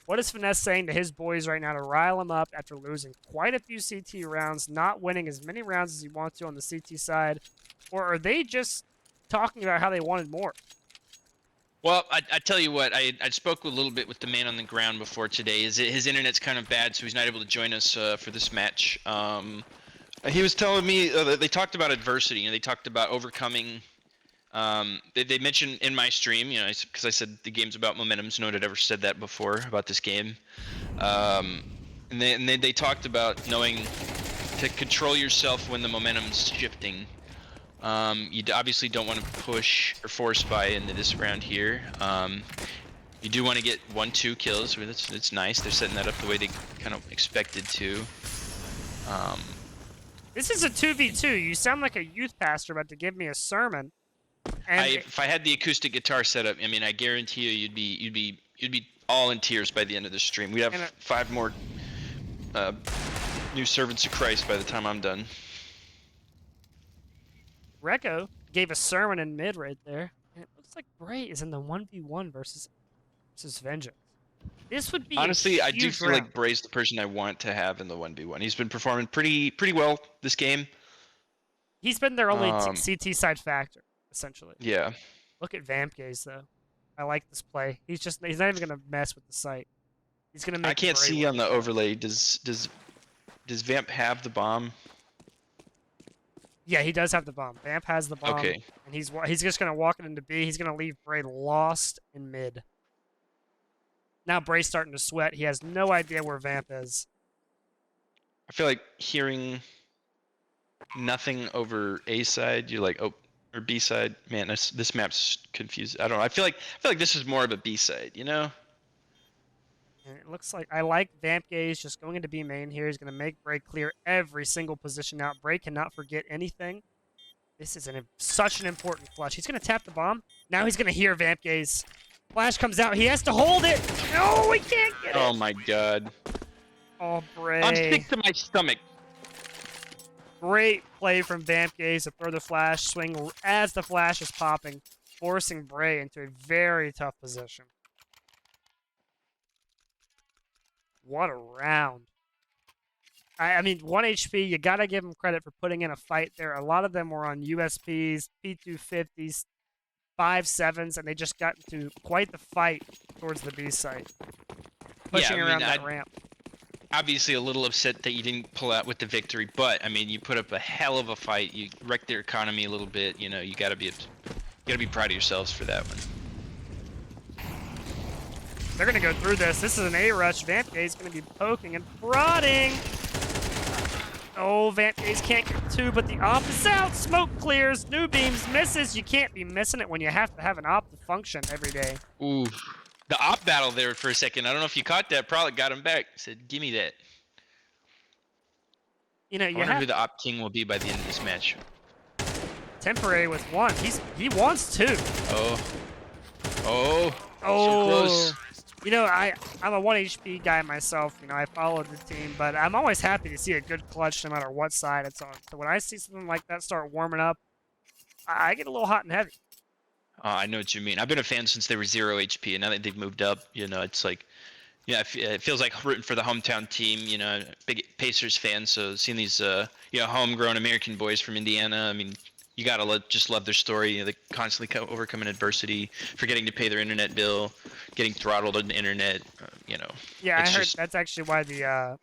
What is Finesse saying to his boys right now to rile him up after losing quite a few CT rounds, not winning as many rounds as he wants to on the CT side? Or are they just talking about how they wanted more? Well, I tell you what, I spoke a little bit with the man on the ground before today. His internet's kind of bad, so he's not able to join us for this match. He was telling me they talked about adversity, and they talked about overcoming... They mentioned in my stream, you know, because I said the game's about momentum. No one had ever said that before about this game. And they talked about knowing to control yourself when the momentum's shifting. You obviously don't want to push or force buy into this round here. You do want to get 1-2 kills. It's nice. They're setting that up the way they kind of expected to. This is a 2v2. You sound like a youth pastor about to give me a sermon. If I had the acoustic guitar set up, I mean, I guarantee you'd be you'd be all in tears by the end of the stream. We'd have 5 more new servants of Christ by the time I'm done. Recco gave a sermon in mid right there. And it looks like Bray is in the 1v1 versus Vengeance. This would be honestly, I do huge feel round. like Bray's the person I want to have in the 1v1. He's been performing pretty well this game. He's been their only CT side factor, essentially. Yeah. Look at Vamp Gaze though. I like this play. He's not even gonna mess with the site. He's gonna make. I can't Bray see work. on the overlay. Does Vamp have the bomb? Yeah, he does have the bomb. Vamp has the bomb. Okay. And he's just gonna walk it into B. He's gonna leave Bray lost in mid. Now Bray's starting to sweat. He has no idea where Vamp is. I feel like hearing nothing over A side, you're like, oh, or B side. Man, this map's confused. I don't know. I feel like this is more of a B side, you know? And it looks like I like Vamp Gaze just going into B main here. He's going to make Bray clear every single position out. Bray cannot forget anything. This is such an important clutch. He's going to tap the bomb. Now he's going to hear Vamp Gaze. Flash comes out. He has to hold it. No, he can't get it. Oh my god. Oh, Bray. I'm sick to my stomach. Great play from Vamp Gaze to throw the flash swing as the flash is popping, forcing Bray into a very tough position. What a round. I mean, 1 HP, you got to give him credit for putting in a fight there. A lot of them were on USPs, P250s, 5.7s, and they just got into quite the fight towards the B site. Pushing around that ramp. Obviously a little upset that you didn't pull out with the victory, but I mean, you put up a hell of a fight. You wrecked their economy a little bit. You know, you gotta be proud of yourselves for that one. They're gonna go through this. This is an A rush. Vamp Gaze gonna be poking and prodding. Oh, Vamp Gaze can't get 2, but the op is out. Smoke clears. New beams misses. You can't be missing it when you have to have an op to function every day. Ooh. The op battle there for a second. I don't know if you caught that. Probably got him back. Said, "Give me that." You know, I wonder who the op king will be by the end of this match. Temporary with 1. He wants 2. Oh. So close. You know, I'm a 1 HP guy myself. You know, I followed the team, but I'm always happy to see a good clutch no matter what side it's on. So when I see something like that start warming up, I get a little hot and heavy. I know what you mean. I've been a fan since they were 0 HP, and now that they've moved up, you know, it's like, yeah, it feels like rooting for the hometown team. You know, big Pacers fan, so seeing these, you know, homegrown American boys from Indiana, I mean, you gotta just love their story. You know, they constantly overcoming adversity, forgetting to pay their internet bill, getting throttled on the internet. You know. Yeah, I heard that's actually why the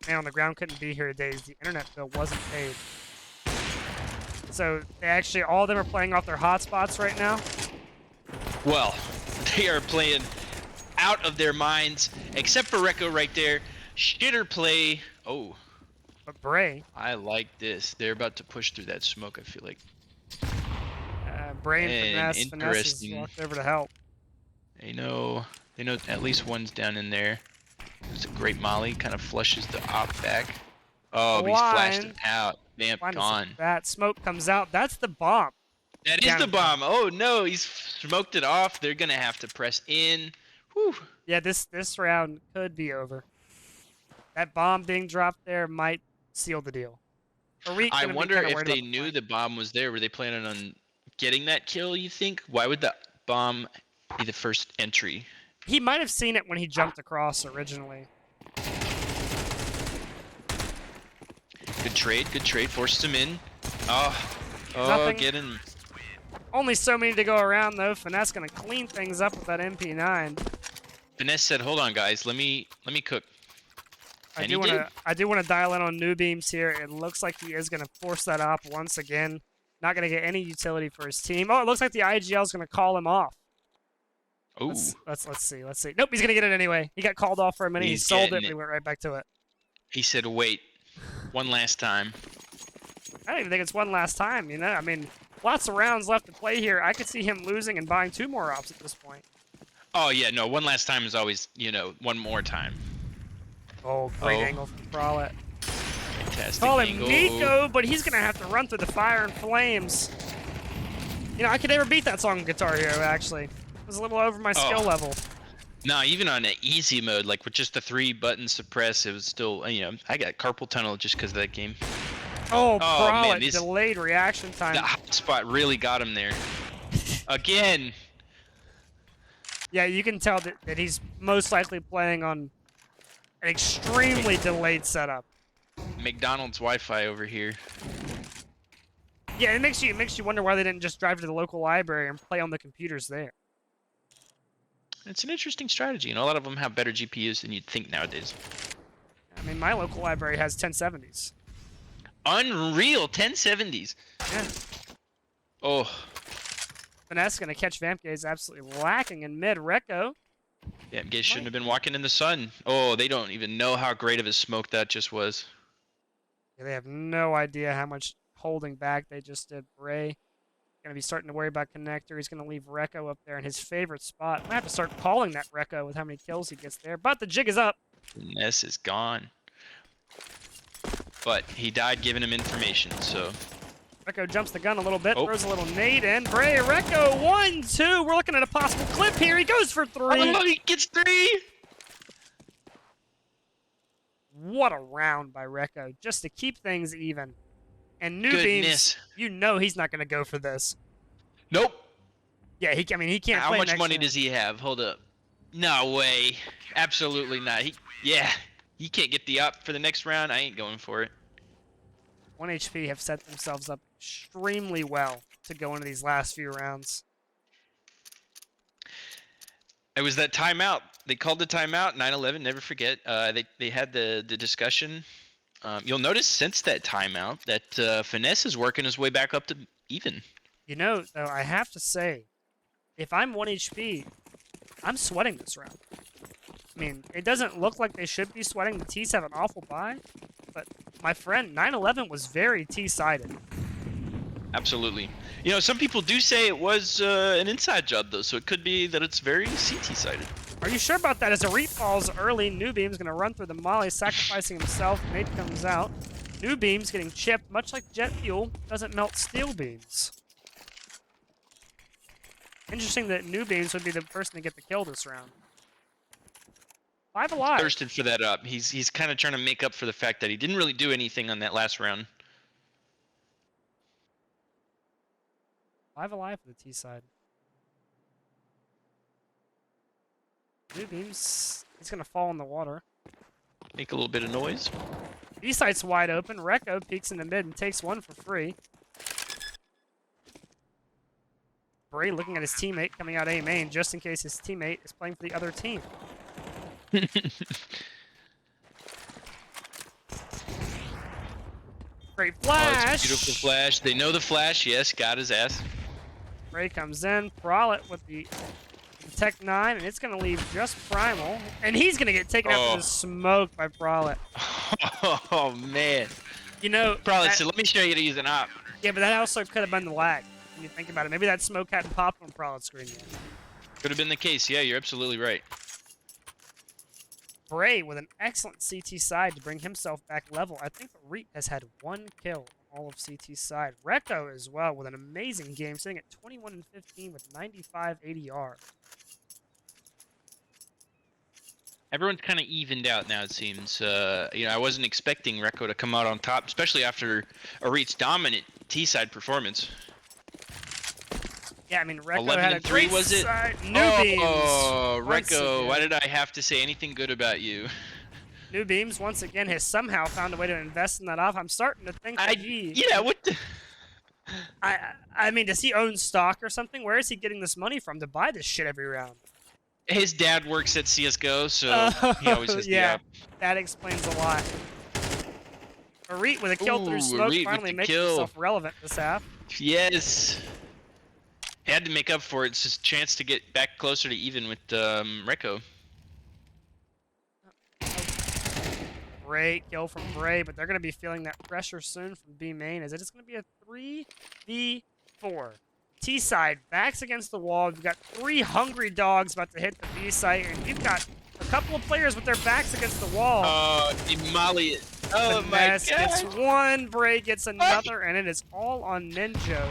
man on the ground couldn't be here today. Is the internet bill wasn't paid. So they actually, all of them are playing off their hotspots right now. Well, they are playing out of their minds, except for Recco right there. Shitter play. Oh. But Bray. I like this. They're about to push through that smoke, I feel like. Bray and Finesse has walked over to help. They know at least one's down in there. It's a great molly, kind of flushes the op back. Oh, he's flashed him out. Vamp gone. That smoke comes out. That's the bomb. That is the bomb. Oh no, he's smoked it off. They're gonna have to press in. Whew. Yeah, this round could be over. That bomb being dropped there might seal the deal. I wonder if they knew the bomb was there. Were they planning on getting that kill, you think? Why would the bomb be the first entry? He might have seen it when he jumped across originally. Good trade. Forces him in. Nothing. Get in. Only so many to go around, though. Finesse gonna clean things up with that MP9. Finesse said, "Hold on, guys. Let me cook." I do want to dial in on new beams here. It looks like he is gonna force that op once again. Not gonna get any utility for his team. Oh, it looks like the IGL is gonna call him off. Ooh. Let's see. Nope, he's gonna get it anyway. He got called off for a minute. He sold it. We went right back to it. He said, "Wait, one last time." I don't even think it's one last time. You know, I mean, lots of rounds left to play here. I could see him losing and buying 2 more ops at this point. Oh yeah, no. One last time is always, you know, one more time. Oh, great angle from Prowlet. Fantastic Call him angle. Nico, but he's gonna have to run through the fire and flames. You know, I could never beat that song on Guitar Hero. Actually, it was a little over my skill level. No, even on an easy mode, like with just the 3-button suppress, it was still, you know, I got carpal tunnel just because of that game. Oh, man, Prollet, delayed reaction time. The hotspot really got him there. Again. Yeah, you can tell that he's most likely playing on an extremely delayed setup. McDonald's Wi-Fi over here. Yeah, it makes you wonder why they didn't just drive to the local library and play on the computers there. It's an interesting strategy, and a lot of them have better GPUs than you'd think nowadays. I mean, my local library has 1070s. Unreal, 1070s. Yeah. Oh. Finesse gonna catch Vampgaze absolutely lacking in mid. Recco. Vampgaze shouldn't have been walking in the sun. Oh, they don't even know how great of a smoke that just was. Yeah, they have no idea how much holding back they just did. Bray gonna be starting to worry about connector. He's gonna leave Recco up there in his favorite spot. I'm gonna have to start calling that Recco with how many kills he gets there. But the jig is up. Finesse is gone. But he died giving him information, so. Recco jumps the gun a little bit, throws a little nade in. Bray, Recco, 1-2. We're looking at a possible clip here. He goes for 3. Oh, he gets 3. What a round by Recco, just to keep things even. And New Goodness. Beams, you know he's not going to go for this. Nope. Yeah, he can't How play much next money round. does he have? Hold up. No way. Absolutely not. He can't get the up for the next round. I ain't going for it. 1HP have set themselves up extremely well to go into these last few rounds. It was that timeout. They called the timeout. 9/11. Never forget. They had the discussion. You'll notice since that timeout that Finesse is working his way back up to even. You know, though, I have to say, if I'm 1 HP, I'm sweating this round. I mean, it doesn't look like they should be sweating. The T's have an awful buy, but my friend, 9/11 was very T-sided. Absolutely. You know, some people do say it was an inside job, though, so it could be that it's very CT-sided. Are you sure about that? As a reap falls early, New Beam's going to run through the molly, sacrificing himself. Nate comes out. New Beam's getting chipped, much like jet fuel doesn't melt steel beams. Interesting that New Beams would be the person to get the kill this round. 5 alive. Thirsted for that up. He's kind of trying to make up for the fact that he didn't really do anything on that last round. 5 alive for the T side. New Beams, he's going to fall in the water. Make a little bit of noise. B site's wide open. Recco peeks in the mid and takes one for free. Bray looking at his teammate coming out A main just in case his teammate is playing for the other team. Great flash! Oh, it's a beautiful flash. They know the flash. Yes, got his ass. Bray comes in. Prollet with the Tech 9, and it's going to leave just Primal. And he's going to get taken out to the smoke by Prollet. Oh, man. You know, Prollet said, let me show you how to use an op. Yeah, but that also could have been the lag. When you think about it, maybe that smoke hadn't popped when Prollet screened yet. Could have been the case. Yeah, you're absolutely right. Bray with an excellent CT side to bring himself back level. I think Reap has had 1 kill on all of CT's side. Recco as well with an amazing game, sitting at 21-15 with 95 ADR. Everyone's kind of evened out now, it seems. You know, I wasn't expecting Recco to come out on top, especially after Arit's dominant T-side performance. Yeah, I mean, Recco 11 had a and 3, great was it? side. New Beams. Oh, once Recco, again. why did I have to say anything good about you? New Beams, once again, has somehow found a way to invest in that off. I'm starting to think that Yeah, what the... I mean, does he own stock or something? Where is he getting this money from to buy this shit every round? His dad works at CSGO, so he always has the yeah, op. that explains a lot. Arit with a kill through smoke Arit with finally the making kill. himself relevant this half. Yes. Had to make up for it. It's just a chance to get back closer to even with Recco. Great kill from Bray, but they're going to be feeling that pressure soon from B main. Is it just going to be a 3v4? T side backs against the wall. We've got 3 hungry dogs about to hit the B site, and you've got a couple of players with their backs against the wall. Oh, Molly it. Oh my Finesse god. gets one, Bray gets another, and it is all on Ninja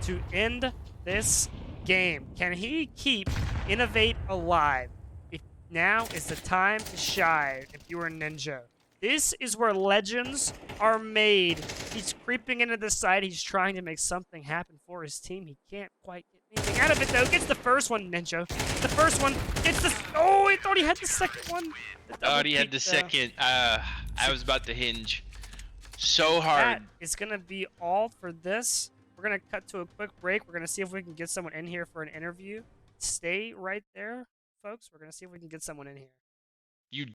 to end this game. Can he keep Innovate alive? Now is the time to shine if you are a ninja. This is where legends are made. He's creeping into the side. He's trying to make something happen for his team. He can't quite get anything out of it, though. Gets the first one, Ninja. The first one. Gets the... Oh, I thought he had the second one. Thought he had the second. I was about to hinge. So hard. That is going to be all for this. We're going to cut to a quick break. We're going to see if we can get someone in here for an interview. Stay right there, folks. We're going to see if we can get someone in here. You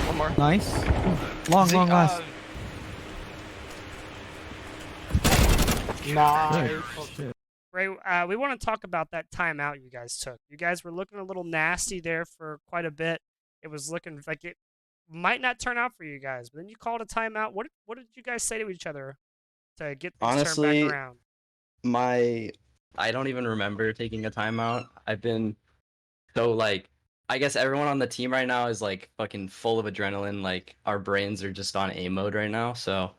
One more. Nice. Long last. Nice. Ray, we want to talk about that timeout you guys took. You guys were looking a little nasty there for quite a bit. It was looking like it might not turn out for you guys, but then you called a timeout. What did you guys say to each other to get things Honestly, turned back around? I don't even remember taking a timeout. I've been so like, I guess everyone on the team right now is like fucking full of adrenaline. Like our brains are just on A mode right now. So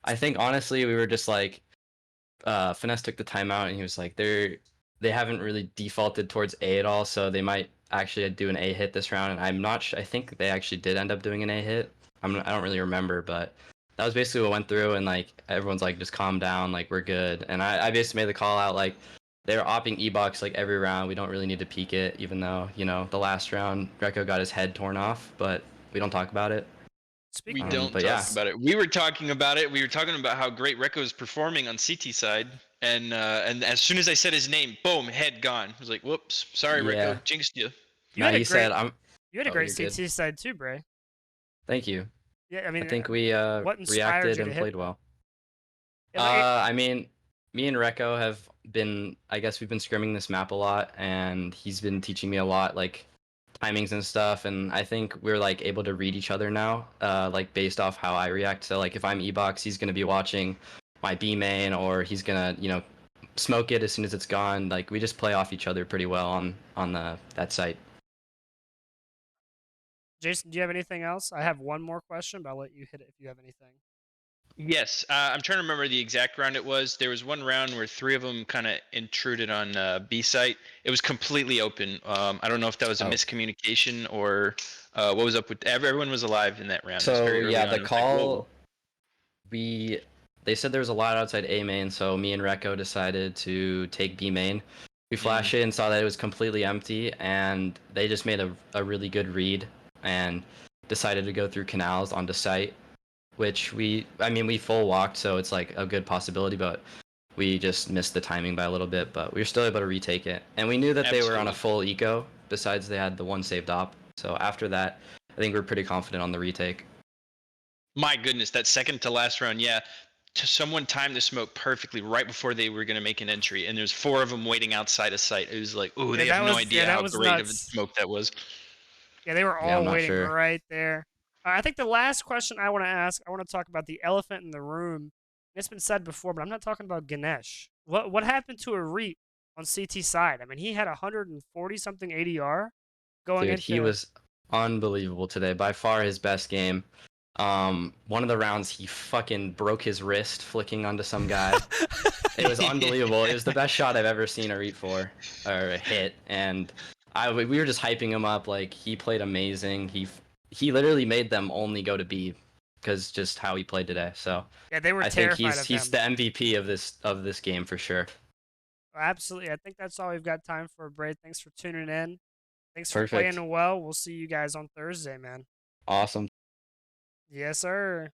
I think honestly we were just like, Finesse took the timeout and he was like, they haven't really defaulted towards A at all, so they might actually do an A hit this round. And I'm not sure. I think they actually did end up doing an A hit. I don't really remember, but that was basically what went through. And like everyone's like, just calm down, like we're good. And I basically made the call out like, they're opping E-Box like every round. We don't really need to peek it, even though, you know, the last round Greco got his head torn off, but we don't talk about it. We don't talk about it. We were talking about it. We were talking about how great Recco is performing on CT side, and as soon as I said his name, boom, head gone. I was like, whoops, sorry, Yeah. Recco, jinxed you. You had a he great, said, "I'm." You had a Oh, great you're CT side too, Bray. Thank you. Yeah, I mean, I think we what inspired reacted you to and hit played that? well. Yeah, like, I mean, me and Recco have been, I guess we've been scrimming this map a lot, and he's been teaching me a lot, like timings and stuff. And I think we're like able to read each other now, like based off how I react. So like if I'm E-Box, he's gonna be watching my B main, or he's gonna, you know, smoke it as soon as it's gone. Like we just play off each other pretty well on that site. Jason, do you have anything else? I have one more question, but I'll let you hit it if you have anything. Yes, I'm trying to remember the exact round it was. There was one round where three of them kind of intruded on B site. It was completely open. I don't know if that was a miscommunication or what was up with everyone was alive in that round. It was So very early yeah, on. the It was like, call, whoa. they said there was a lot outside A main, so me and Recco decided to take B main. We flashed it and saw that it was completely empty, and they just made a really good read and decided to go through canals onto site, which we full walked, so it's like a good possibility, but we just missed the timing by a little bit, but we were still able to retake it. And we knew that they were on a full eco, besides they had the one saved op. So after that, I think we're pretty confident on the retake. My goodness, that second to last round, yeah. Someone timed the smoke perfectly right before they were going to make an entry, and there's four of them waiting outside of site. It was like, ooh, they have no idea how great of a smoke that was. Yeah, they were all waiting right there. I think the last question I want to ask, I want to talk about the elephant in the room. It's been said before, but I'm not talking about Ganesh. What happened to Arit on CT side? I mean, he had 140 something ADR. going Dude, into he was unbelievable today. By far his best game. One of the rounds he fucking broke his wrist flicking onto some guy. It was unbelievable. It was the best shot I've ever seen a read for or a hit, and we were just hyping him up. Like, he played amazing. He literally made them only go to B because just how he played today. So yeah, they were I think terrified of he's him. the MVP of this game for sure. Absolutely. I think that's all we've got time for, Braid. Thanks for tuning in. Thanks for Perfect. playing well. We'll see you guys on Thursday, man. Awesome. Yes, sir.